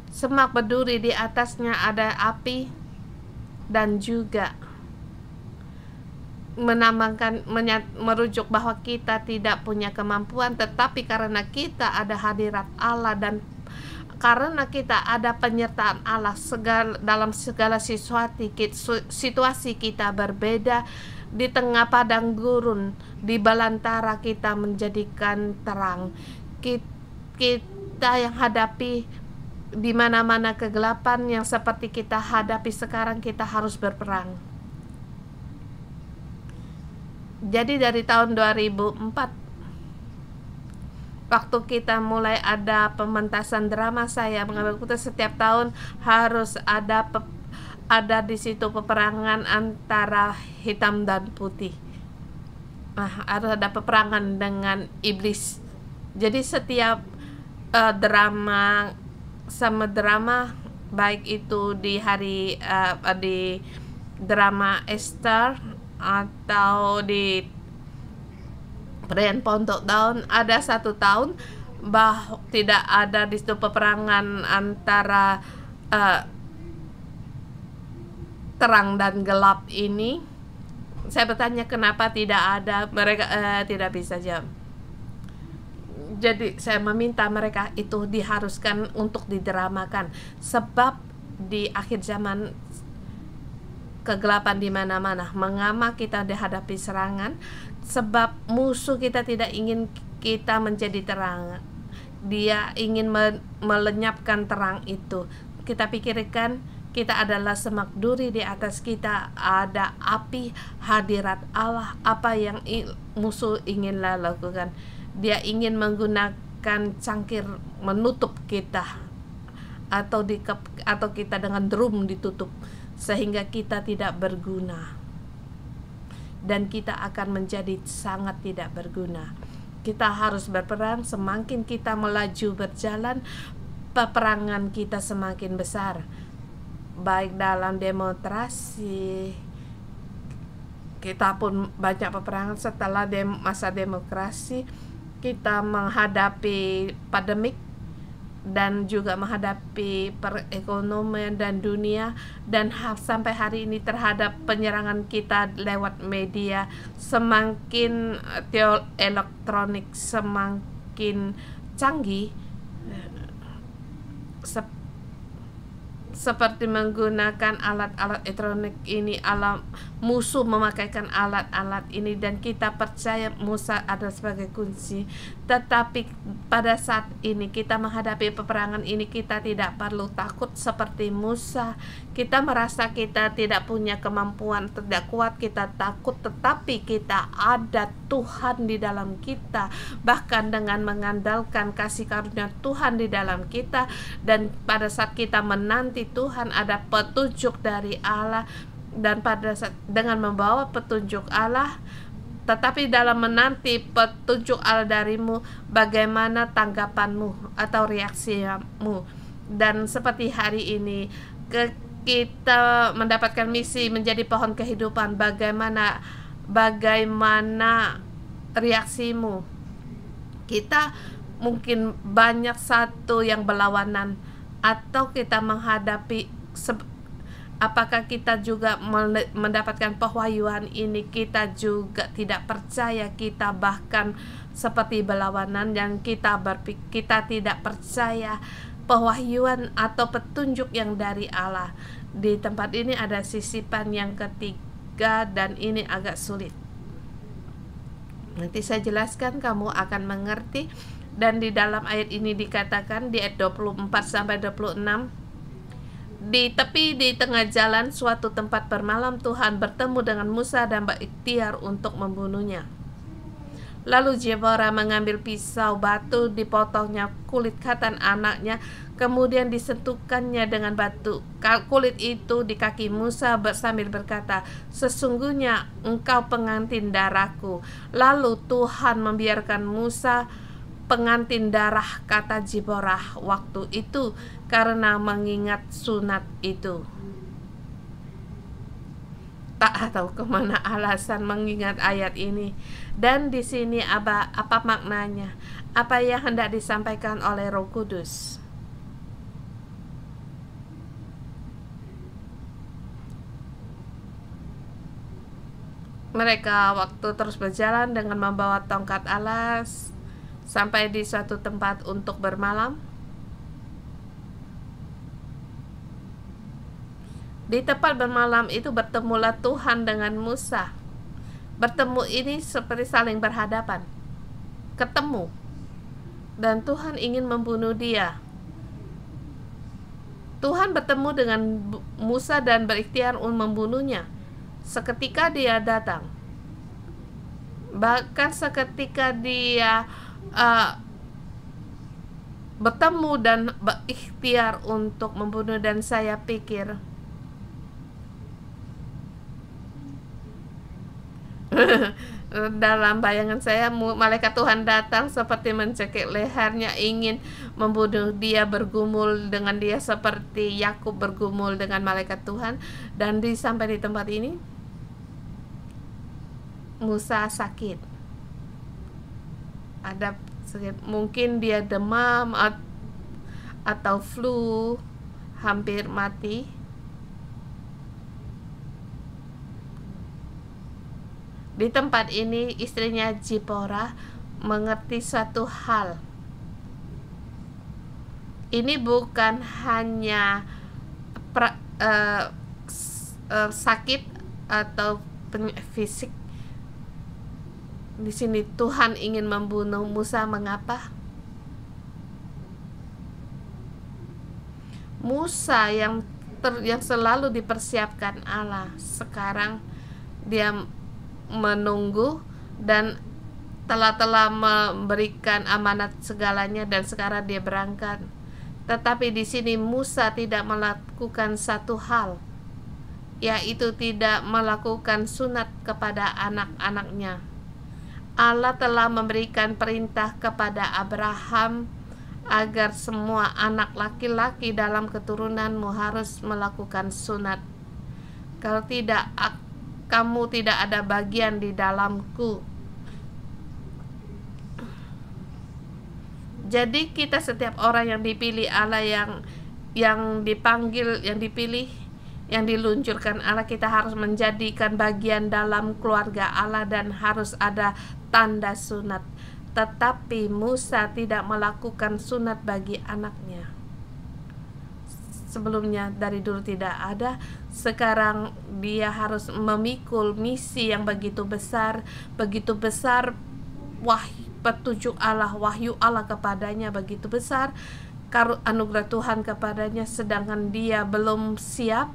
Semak berduri, di atasnya ada api, dan juga merujuk bahwa kita tidak punya kemampuan, tetapi karena kita ada hadirat Allah dan karena kita ada penyertaan Allah dalam segala situasi kita berbeda. Di tengah padang gurun, di belantara kita menjadikan terang. Kita yang hadapi di mana-mana kegelapan yang seperti kita hadapi sekarang, kita harus berperang. Jadi dari tahun 2004, waktu kita mulai ada pementasan drama, saya mengambil keputusan setiap tahun harus ada di situ peperangan antara hitam dan putih. Harus ada peperangan dengan iblis. Jadi setiap drama baik itu di hari di drama Esther atau di perayaan Pondok Daun, ada satu tahun tidak ada di situ peperangan antara terang dan gelap ini. Saya bertanya kenapa tidak ada, mereka tidak bisa jawab. Jadi saya meminta mereka itu diharuskan untuk didramakan, sebab di akhir zaman kegelapan di mana-mana. Mengapa kita dihadapi serangan? Sebab musuh kita tidak ingin kita menjadi terang. Dia ingin melenyapkan terang itu. Kita pikirkan kita adalah semak duri, di atas kita ada api hadirat Allah. Apa yang musuh inginlah lakukan? Dia ingin menggunakan cangkir menutup kita, atau kita dengan drum ditutup, sehingga kita tidak berguna, dan kita akan menjadi sangat tidak berguna. Kita harus berperang. Semakin kita melaju berjalan, peperangan kita semakin besar. Baik dalam demonstrasi, kita pun banyak peperangan. Setelah masa demokrasi, kita menghadapi pandemik dan juga menghadapi perekonomian dan dunia, dan sampai hari ini terhadap penyerangan kita lewat media. Semakin elektronik semakin canggih, seperti menggunakan alat-alat elektronik ini, musuh memakaikan alat-alat ini, dan kita percaya Musa ada sebagai kunci. Tetapi pada saat ini kita menghadapi peperangan ini, kita tidak perlu takut seperti Musa. Kita merasa kita tidak punya kemampuan, tidak kuat, kita takut, tetapi kita ada Tuhan di dalam kita. Bahkan dengan mengandalkan kasih karunia Tuhan di dalam kita, dan pada saat kita menanti Tuhan ada petunjuk dari Allah, dan pada saat dengan membawa petunjuk Allah, tetapi dalam menanti petunjuk Allah darimu, bagaimana tanggapanmu atau reaksimu. Dan seperti hari ini kita mendapatkan misi menjadi pohon kehidupan, bagaimana reaksimu? Kita mungkin banyak satu yang berlawanan, atau kita menghadapi Apakah kita juga mendapatkan pewahyuan ini? Kita juga tidak percaya, kita bahkan seperti berlawanan, dan kita tidak percaya pewahyuan atau petunjuk yang dari Allah. Di tempat ini ada sisipan yang ketiga, dan ini agak sulit. Nanti saya jelaskan, kamu akan mengerti. Dan di dalam ayat ini dikatakan di ayat 24-26, di tengah jalan suatu tempat bermalam, Tuhan bertemu dengan Musa dan berikhtiar untuk membunuhnya. Lalu Zipora mengambil pisau batu, dipotongnya kulit katan anaknya, kemudian disentuhkannya dengan batu kulit itu di kaki Musa sambil berkata, "Sesungguhnya engkau pengantin darahku." Lalu Tuhan membiarkan Musa pengantin darah, kata Zipora waktu itu, karena mengingat sunat itu. Tak tahu kemana alasan mengingat ayat ini. Dan di sini apa maknanya? Apa yang hendak disampaikan oleh Roh Kudus? Mereka waktu terus berjalan dengan membawa tongkat alas sampai di suatu tempat untuk bermalam. Di tempat bermalam itu bertemulah Tuhan dengan Musa. Bertemu ini seperti saling berhadapan. Ketemu. Dan Tuhan ingin membunuh dia. Tuhan bertemu dengan Musa dan berikhtiar untuk membunuhnya. Seketika dia datang. Bahkan seketika dia bertemu dan berikhtiar untuk membunuh, dan saya pikir dalam bayangan saya, malaikat Tuhan datang seperti mencekik lehernya, ingin membunuh dia, bergumul dengan dia seperti Yakub bergumul dengan malaikat Tuhan. Dan sampai di tempat ini Musa sakit. Ada mungkin dia demam atau flu, hampir mati. Di tempat ini istrinya Zipora mengerti satu hal. Ini bukan hanya sakit atau fisik. Di sini Tuhan ingin membunuh Musa. Mengapa? Musa yang selalu dipersiapkan Allah, sekarang dia menunggu dan telah memberikan amanat segalanya, dan sekarang dia berangkat. Tetapi di sini Musa tidak melakukan satu hal, yaitu tidak melakukan sunat kepada anak-anaknya. Allah telah memberikan perintah kepada Abraham agar semua anak laki-laki dalam keturunanmu harus melakukan sunat. Kalau tidak, kamu tidak ada bagian di dalamku. Jadi kita setiap orang yang dipilih Allah, yang dipanggil, yang dipilih, yang diluncurkan Allah, kita harus menjadikan bagian dalam keluarga Allah dan harus ada tanda sunat. Tetapi Musa tidak melakukan sunat bagi anaknya. Sebelumnya dari dulu tidak ada, sekarang dia harus memikul misi yang begitu besar petunjuk Allah, wahyu Allah kepadanya begitu besar, anugerah Tuhan kepadanya, sedangkan dia belum siap,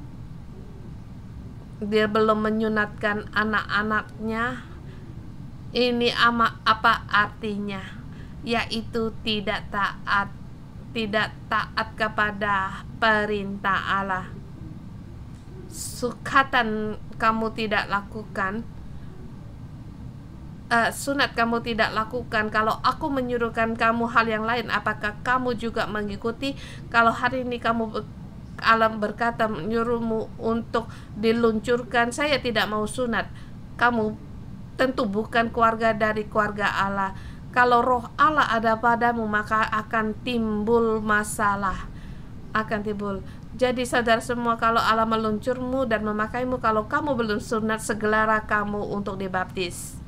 dia belum menyunatkan anak-anaknya. Ini apa artinya? Yaitu tidak taat kepada perintah Allah. Sukatan kamu tidak lakukan, sunat kamu tidak lakukan. Kalau aku menyuruhkan kamu hal yang lain, apakah kamu juga mengikuti? Kalau hari ini Allah berkata menyuruhmu untuk diluncurkan, saya tidak mau sunat, kamu tentu bukan keluarga dari keluarga Allah. Kalau roh Allah ada padamu, maka akan timbul masalah. akan timbul. Jadi saudara semua, kalau Allah meluncurmu dan memakaimu, kalau kamu belum sunat, segera kamu untuk dibaptis.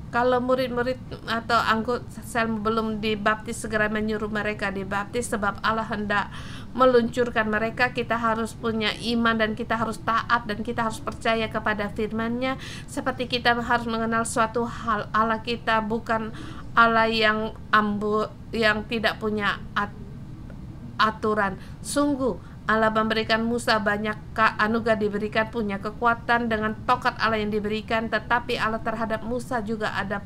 Kalau murid-murid atau anggota sel belum dibaptis, segera menyuruh mereka dibaptis, sebab Allah hendak meluncurkan mereka. Kita harus punya iman dan kita harus taat dan kita harus percaya kepada firman-Nya. Seperti kita harus mengenal suatu hal, Allah kita bukan Allah yang yang tidak punya aturan. Sungguh Allah memberikan Musa banyak anugerah, diberikan punya kekuatan dengan tongkat Allah yang diberikan, tetapi Allah terhadap Musa juga ada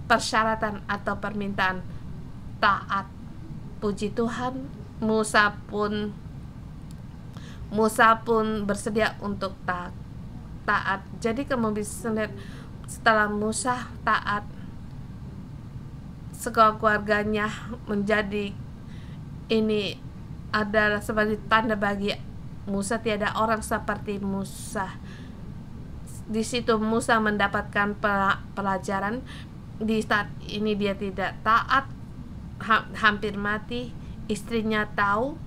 persyaratan atau permintaan taat. Puji Tuhan, Musa pun bersedia untuk taat. Jadi kamu bisa lihat, setelah Musa taat, segala keluarganya menjadi ini adalah sebagai tanda bagi Musa, tiada orang seperti Musa. Di situ Musa mendapatkan pelajaran. Di saat ini dia tidak taat, hampir mati. Istrinya tahu.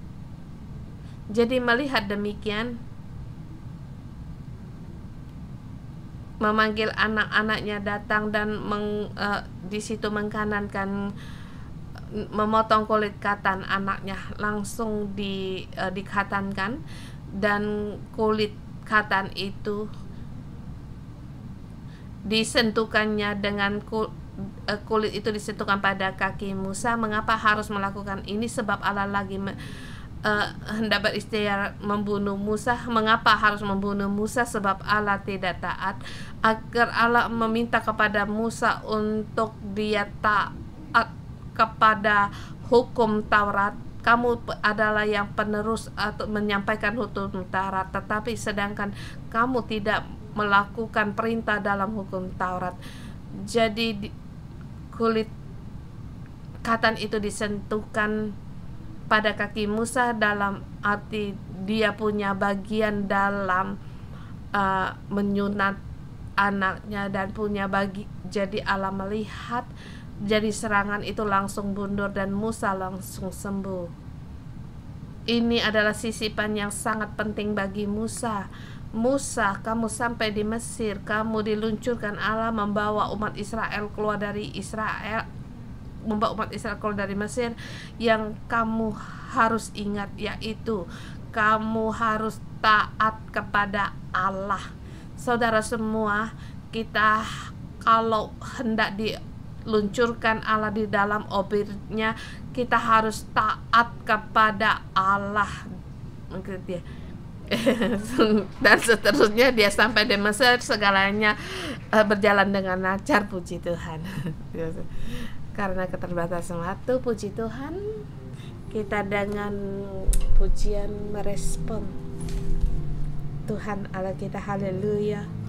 Jadi melihat demikian, memanggil anak-anaknya datang dan di situ mengkanankan, memotong kulit katan anaknya, langsung dikatankan, dan kulit katan itu disentuhkannya dengan kulit itu disentuhkan pada kaki Musa. Mengapa harus melakukan ini? Sebab Allah lagi hendak berikhtiar membunuh Musa. Mengapa harus membunuh Musa? Sebab Allah tidak taat. Agar Allah meminta kepada Musa untuk dia taat kepada hukum Taurat. Kamu adalah yang penerus atau menyampaikan hukum Taurat, tetapi sedangkan kamu tidak melakukan perintah dalam hukum Taurat. Jadi kulit katan itu disentuhkan pada kaki Musa, dalam arti dia punya bagian dalam menyunat anaknya dan punya bagi. Jadi Allah melihat, jadi serangan itu langsung mundur dan Musa langsung sembuh. Ini adalah sisipan yang sangat penting bagi Musa. Musa, kamu sampai di Mesir, kamu diluncurkan Allah membawa umat Israel keluar dari Mesir. Yang kamu harus ingat yaitu kamu harus taat kepada Allah. Saudara semua, kita kalau hendak diluncurkan Allah di dalam obirnya, kita harus taat kepada Allah. Dan seterusnya dia sampai di Mesir, segalanya berjalan dengan lancar, puji Tuhan. Karena keterbatasan waktu, puji Tuhan, kita dengan pujian merespon Tuhan Allah kita. Haleluya.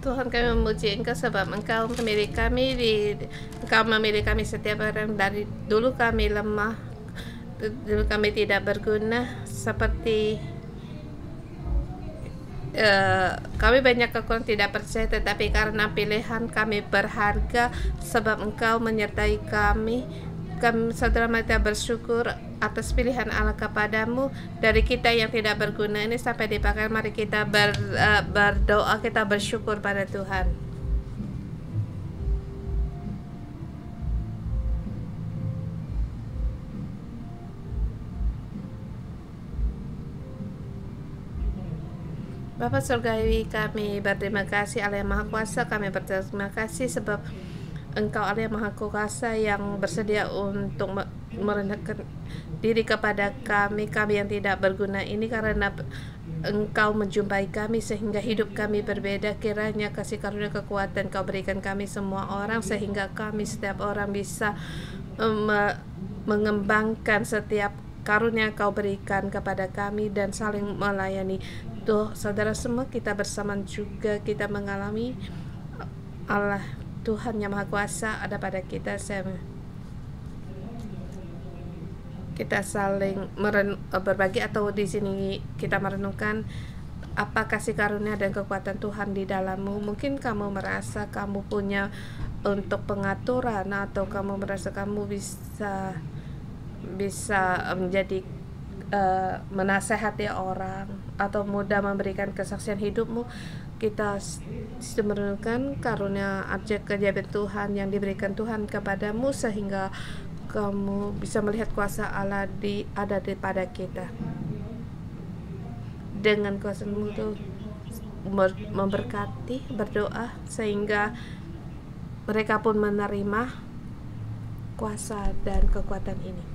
Tuhan, kami memuji Engkau sebab Engkau memilih kami Engkau memilih kami setiap orang. Dari dulu kami lemah, dulu kami tidak berguna, seperti kami banyak kekurangan, tidak percaya, tetapi karena pilihan kami berharga sebab Engkau menyertai kami. Saudara kita bersyukur atas pilihan Allah kepadamu. Dari kita yang tidak berguna ini sampai dipakai, mari kita berdoa, kita bersyukur pada Tuhan. Bapa Surgawi, kami berterima kasih Allah yang Maha Kuasa. Kami berterima kasih sebab Engkau Allah yang Maha Kuasa yang bersedia untuk merendahkan diri kepada kami yang tidak berguna ini, karena Engkau menjumpai kami sehingga hidup kami berbeda. Kiranya kasih karunia kekuatan Kau berikan kami semua orang, sehingga kami setiap orang bisa mengembangkan setiap karunia Kau berikan kepada kami dan saling melayani. Tuh saudara semua, kita bersama juga kita mengalami Allah Tuhan yang Maha Kuasa ada pada kita. Kita saling berbagi, atau di sini kita merenungkan apa kasih karunia dan kekuatan Tuhan di dalammu. Mungkin kamu merasa kamu punya untuk pengaturan, atau kamu merasa kamu bisa menjadi menasehati orang atau mudah memberikan kesaksian hidupmu. Kita merenungkan karunia ajaib keajaiban Tuhan yang diberikan Tuhan kepadamu, sehingga kamu bisa melihat kuasa Allah ada pada kita. Dengan kuasa-Mu itu memberkati, berdoa sehingga mereka pun menerima kuasa dan kekuatan ini.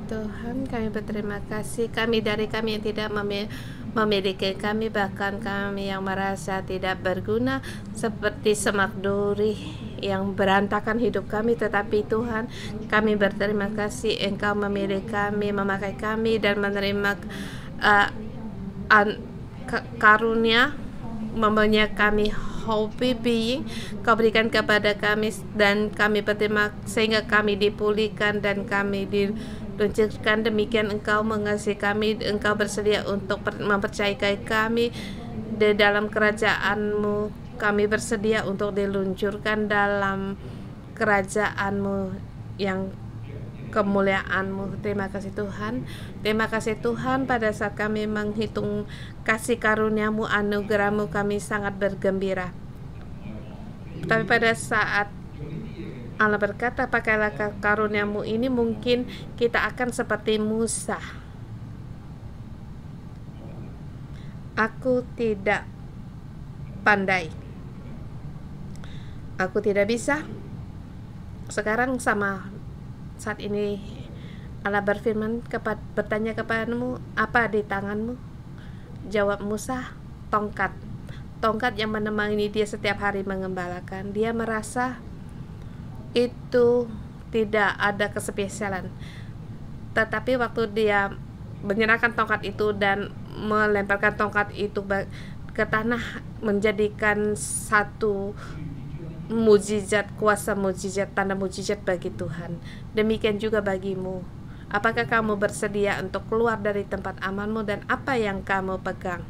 Tuhan, kami berterima kasih. Kami yang tidak memiliki, kami bahkan kami yang merasa tidak berguna, seperti semak duri yang berantakan hidup kami. Tetapi Tuhan, kami berterima kasih Engkau memilih kami, memakai kami, dan menerima karunia mempunyai kami holy being. Kau berikan kepada kami, dan kami berterima sehingga kami dipulihkan dan kami diluncurkan. Demikian Engkau mengasihi kami, Engkau bersedia untuk mempercayai kami di dalam kerajaan-Mu. Kami bersedia untuk diluncurkan dalam kerajaan-Mu yang kemuliaan-Mu. Terima kasih Tuhan. Terima kasih Tuhan, pada saat kami menghitung kasih karunia-Mu, anugerah-Mu, kami sangat bergembira. Tapi pada saat Allah berkata, pakailah karunia-Mu ini, mungkin kita akan seperti Musa. Aku tidak pandai, aku tidak bisa. Sekarang sama saat ini Allah berfirman, bertanya kepadamu, apa di tanganmu? Jawab Musa, tongkat. Tongkat yang menemani dia setiap hari mengembalakan. Dia merasa itu tidak ada kespesialan. Tetapi waktu dia menyerahkan tongkat itu dan melemparkan tongkat itu ke tanah, menjadikan satu mujizat, kuasa mujizat, tanda mujizat bagi Tuhan. Demikian juga bagimu. Apakah kamu bersedia untuk keluar dari tempat amanmu dan apa yang kamu pegang?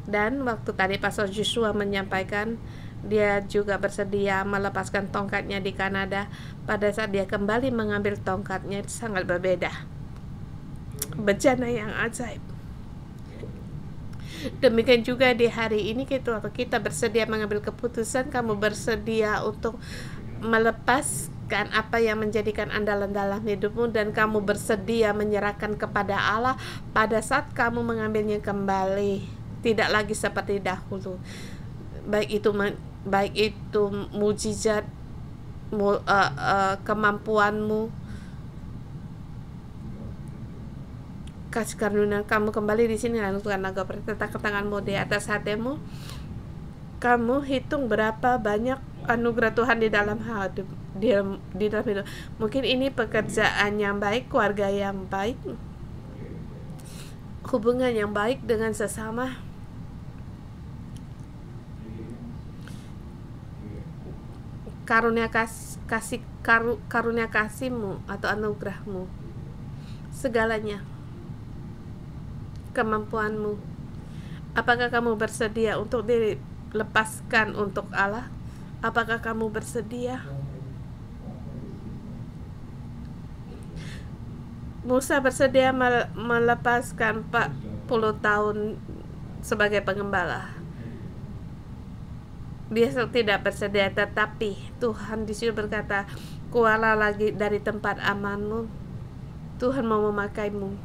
Dan waktu tadi Pastor Joshua menyampaikan, dia juga bersedia melepaskan tongkatnya di Kanada. Pada saat dia kembali mengambil tongkatnya, itu sangat berbeda. Bencana yang ajaib. Demikian juga di hari ini kita bersedia mengambil keputusan. Kamu bersedia untuk melepaskan apa yang menjadikan andalan dalam hidupmu, dan kamu bersedia menyerahkan kepada Allah pada saat kamu mengambilnya kembali, tidak lagi seperti dahulu. Baik itu mujizat, kemampuanmu, kasih karunia kamu kembali di sini. Lalu Tuhan agak letakkan tanganmu di atas hatimu. Kamu hitung berapa banyak anugerah Tuhan di dalam hidup, di dalam hidup. Mungkin ini pekerjaan yang baik, keluarga yang baik, hubungan yang baik dengan sesama, karunia kasihmu atau anugerahmu, segalanya, kemampuanmu. Apakah kamu bersedia untuk dilepaskan untuk Allah? Apakah kamu bersedia? Musa bersedia melepaskan 40 tahun sebagai pengembala. Dia tidak bersedia, tetapi Tuhan di sini berkata, keluarlah lagi dari tempat amanmu. Tuhan mau memakaimu.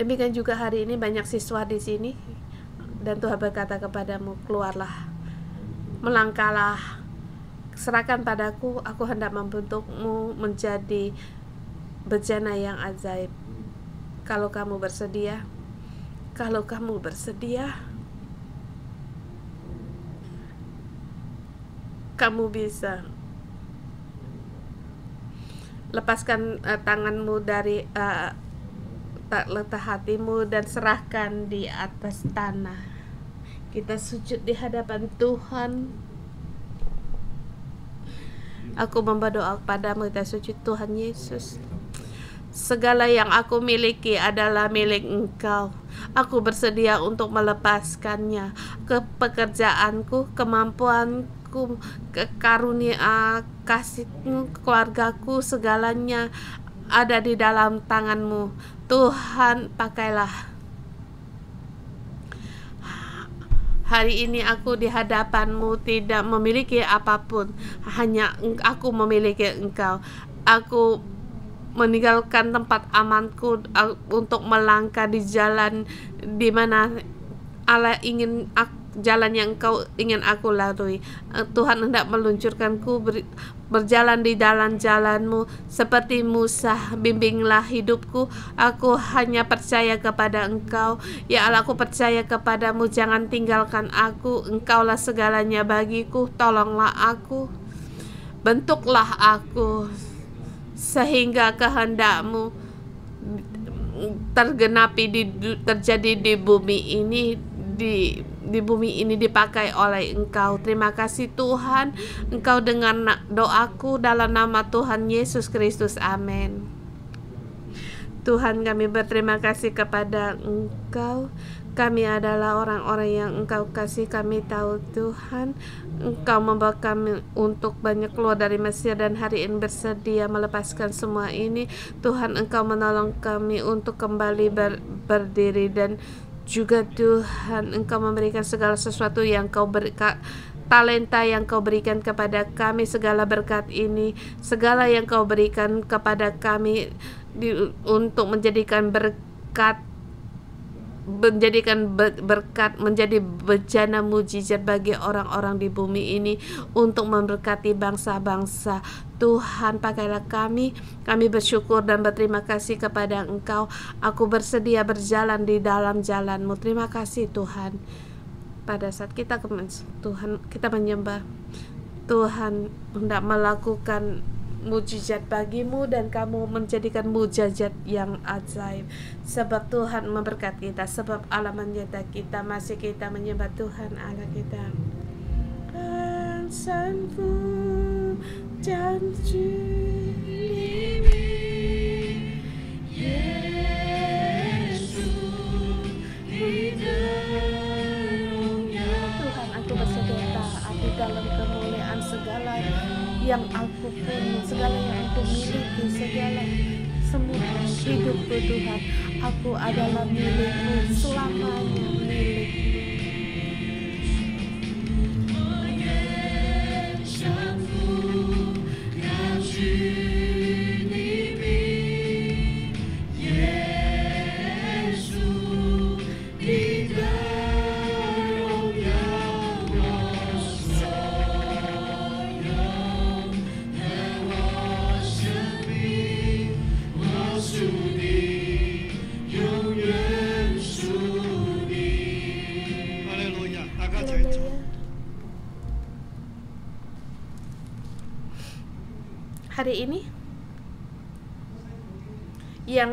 Demikian juga hari ini banyak siswa di sini, dan Tuhan berkata kepadamu, keluarlah, melangkahlah, serahkan padaku, aku hendak membentukmu menjadi bejana yang ajaib. Kalau kamu bersedia, kamu bisa lepaskan tanganmu dari tak letak hatimu dan serahkan di atas tanah. Kita sujud di hadapan Tuhan. Aku berdoa kepadamu, kita sujud. Tuhan Yesus, segala yang aku miliki adalah milik Engkau. Aku bersedia untuk melepaskannya. Ke pekerjaanku, kemampuanku, karunia kasih-Mu, keluargaku, segalanya ada di dalam tangan-Mu. Tuhan, pakailah. Hari ini aku di hadapan-Mu tidak memiliki apapun, hanya aku memiliki Engkau. Aku meninggalkan tempat amanku untuk melangkah di jalan di mana Allah ingin jalan yang Engkau ingin aku lalui. Tuhan hendak meluncurkanku berjalan di jalan-jalan-Mu seperti Musa. Bimbinglah hidupku, aku hanya percaya kepada Engkau. Ya Allah, aku percaya kepadamu, jangan tinggalkan aku. Engkaulah segalanya bagiku, tolonglah aku, bentuklah aku sehingga kehendak-Mu terjadi di bumi ini, di bumi ini dipakai oleh Engkau. Terima kasih Tuhan, Engkau dengar doaku dalam nama Tuhan Yesus Kristus, amin. Tuhan, kami berterima kasih kepada Engkau. Kami adalah orang-orang yang Engkau kasih. Kami tahu Tuhan, Engkau membawa kami untuk banyak keluar dari Mesir, dan hari ini bersedia melepaskan semua ini. Tuhan, Engkau menolong kami untuk kembali berdiri, dan juga Tuhan, Engkau memberikan segala sesuatu yang Kau berikan, talenta yang Kau berikan kepada kami, segala berkat ini, segala yang Kau berikan kepada kami untuk menjadikan berkat, menjadi bejana mujizat bagi orang-orang di bumi ini, untuk memberkati bangsa-bangsa. Tuhan, pakailah kami bersyukur dan berterima kasih kepada Engkau. Aku bersedia berjalan di dalam jalan-Mu. Terima kasih Tuhan. Pada saat kita Tuhan, kita menyembah, Tuhan hendak melakukan mujizat bagimu, dan kamu menjadikan mujizat yang ajaib, sebab Tuhan memberkati kita, sebab Allah menyertai kita. Masih kita menyembah Tuhan Allah kita. Sanfu janji Tuhan, aku bersedia taat di dalam kemuliaan segala yang aku punya, segala yang aku miliki, segala semua hidupku Tuhan, aku adalah milik-Mu, selamanya milik-Mu. Hari ini yang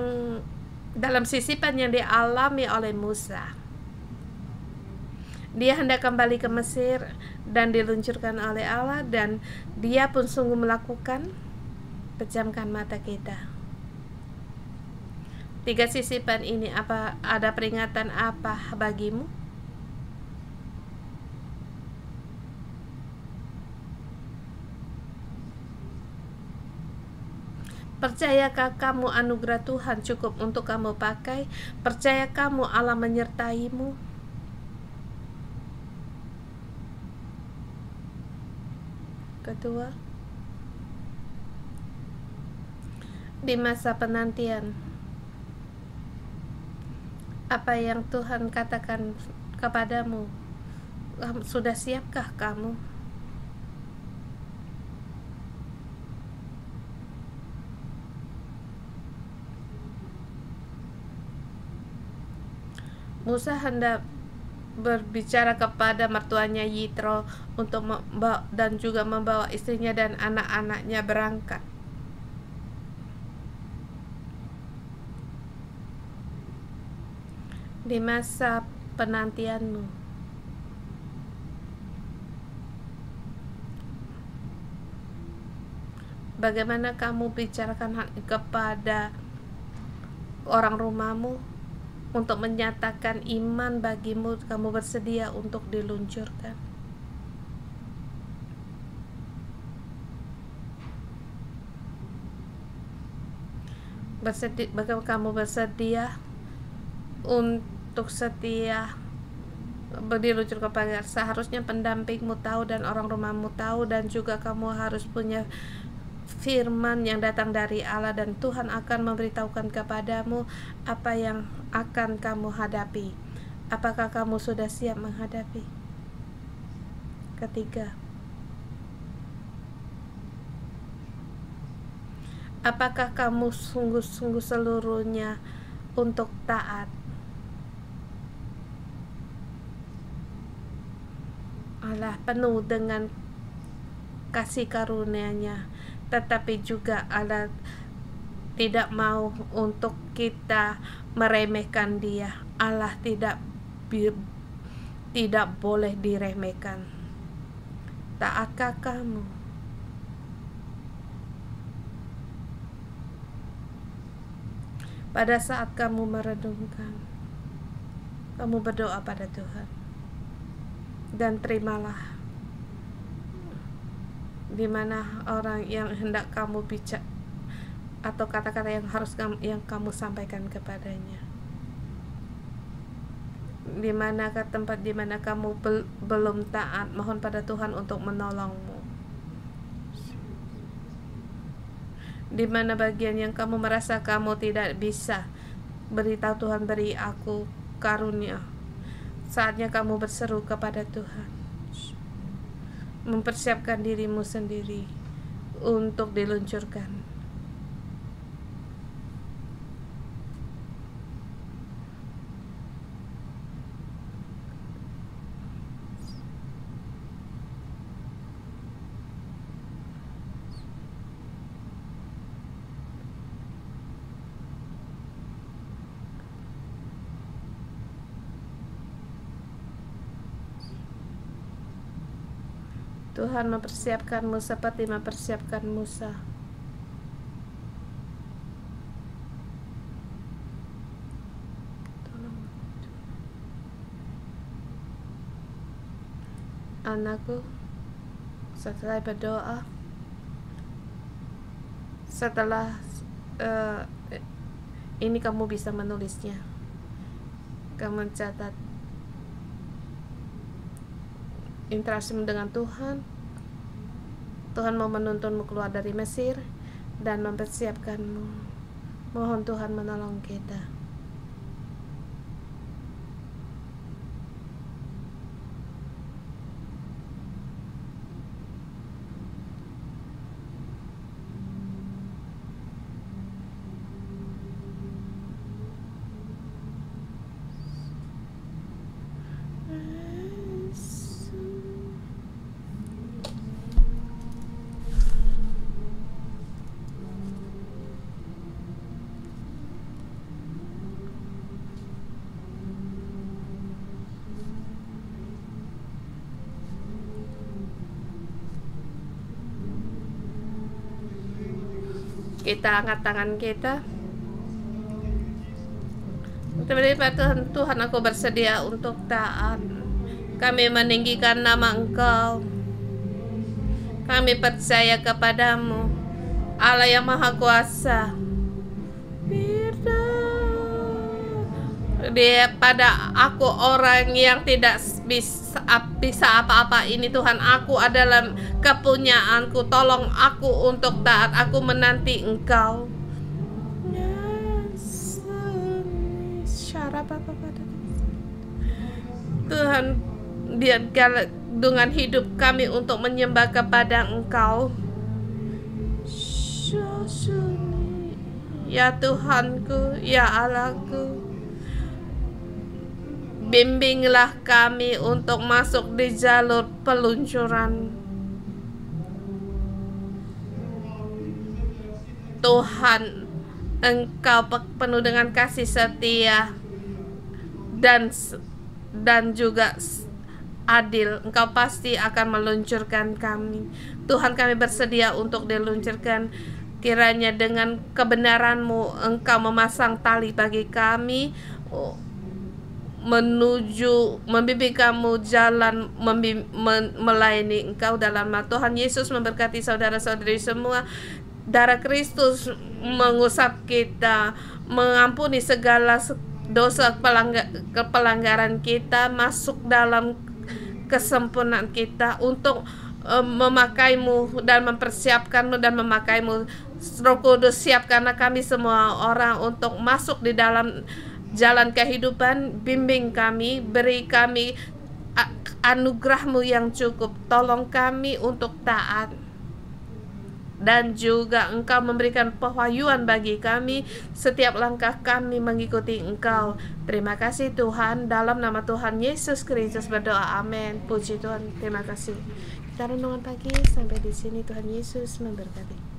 dalam sisipan yang dialami oleh Musa, dia hendak kembali ke Mesir dan diluncurkan oleh Allah, dan dia pun sungguh melakukan. Pejamkan mata kita. 3 sisipan ini, apa ada peringatan apa bagimu? Percayakah kamu anugerah Tuhan cukup untuk kamu pakai? Percaya kamu Allah menyertaimu? Kedua, di masa penantian, apa yang Tuhan katakan kepadamu? Sudah siapkah kamu? Musa hendak berbicara kepada mertuanya Yitro untuk dan juga membawa istrinya dan anak-anaknya berangkat. Di masa penantianmu, bagaimana kamu bicarakan kepada orang rumahmu untuk menyatakan iman bagimu, kamu bersedia untuk diluncurkan? Bagaimana kamu bersedia untuk setia diluncur kepada? Seharusnya pendampingmu tahu dan orang rumahmu tahu, dan juga kamu harus punya firman yang datang dari Allah, dan Tuhan akan memberitahukan kepadamu apa yang akan kamu hadapi. Apakah kamu sudah siap menghadapi? ketiga, apakah kamu sungguh-sungguh seluruhnya untuk taat? Allah penuh dengan kasih karunia-Nya, tetapi juga Allah tidak mau untuk kita meremehkan Dia. Allah tidak boleh diremehkan. Taatkah kamu? Pada saat kamu merenungkan, kamu berdoa pada Tuhan, dan terimalah di mana orang yang hendak kamu bicara atau kata-kata yang harus kamu sampaikan kepadanya. Di manakah tempat di mana kamu belum taat, mohon pada Tuhan untuk menolongmu. Di mana bagian yang kamu merasa kamu tidak bisa, beritahu Tuhan, beri aku karunia. Saatnya kamu berseru kepada Tuhan, mempersiapkan dirimu sendiri untuk diluncurkan. Tuhan mempersiapkanmu seperti mempersiapkan Musa. Anakku, setelah berdoa, setelah ini kamu bisa menulisnya. Kamu mencatat interaksimu dengan Tuhan. Tuhan mau menuntunmu keluar dari Mesir dan mempersiapkanmu. Mohon Tuhan menolong kita. Kita angkat tangan kita. Tuhan, aku bersedia untuk taat. Kami meninggikan nama Engkau. Kami percaya kepadamu, Allah yang Maha Kuasa. Dia pada aku orang yang tidak bisa apa-apa ini, Tuhan. Aku adalah kepunyaanku. Tolong aku untuk taat. Aku menanti Engkau. Tuhan, biarkan dengan hidup kami untuk menyembah kepada Engkau. Ya Tuhanku, ya Allahku, bimbinglah kami untuk masuk di jalur peluncuran. Tuhan, Engkau penuh dengan kasih setia dan juga adil. Engkau pasti akan meluncurkan kami. Tuhan, kami bersedia untuk diluncurkan. Kiranya dengan kebenaran-Mu Engkau memasang tali bagi kami menuju membimbing kamu jalan melayani Engkau dalam nama Tuhan Yesus. Memberkati saudara-saudari semua. Darah Kristus mengusap kita, mengampuni segala dosa pelanggaran kita, masuk dalam kesempurnaan kita untuk memakaimu dan mempersiapkanmu dan memakaimu. Roh Kudus, siapkanlah kami semua orang untuk masuk di dalam jalan kehidupan. Bimbing kami, beri kami anugerah-Mu yang cukup. Tolong kami untuk taat, dan juga Engkau memberikan pewahyuan bagi kami setiap langkah kami mengikuti Engkau. Terima kasih Tuhan, dalam nama Tuhan Yesus Kristus berdoa, amin. Puji Tuhan, terima kasih. Kita renungan pagi sampai di sini. Tuhan Yesus memberkati.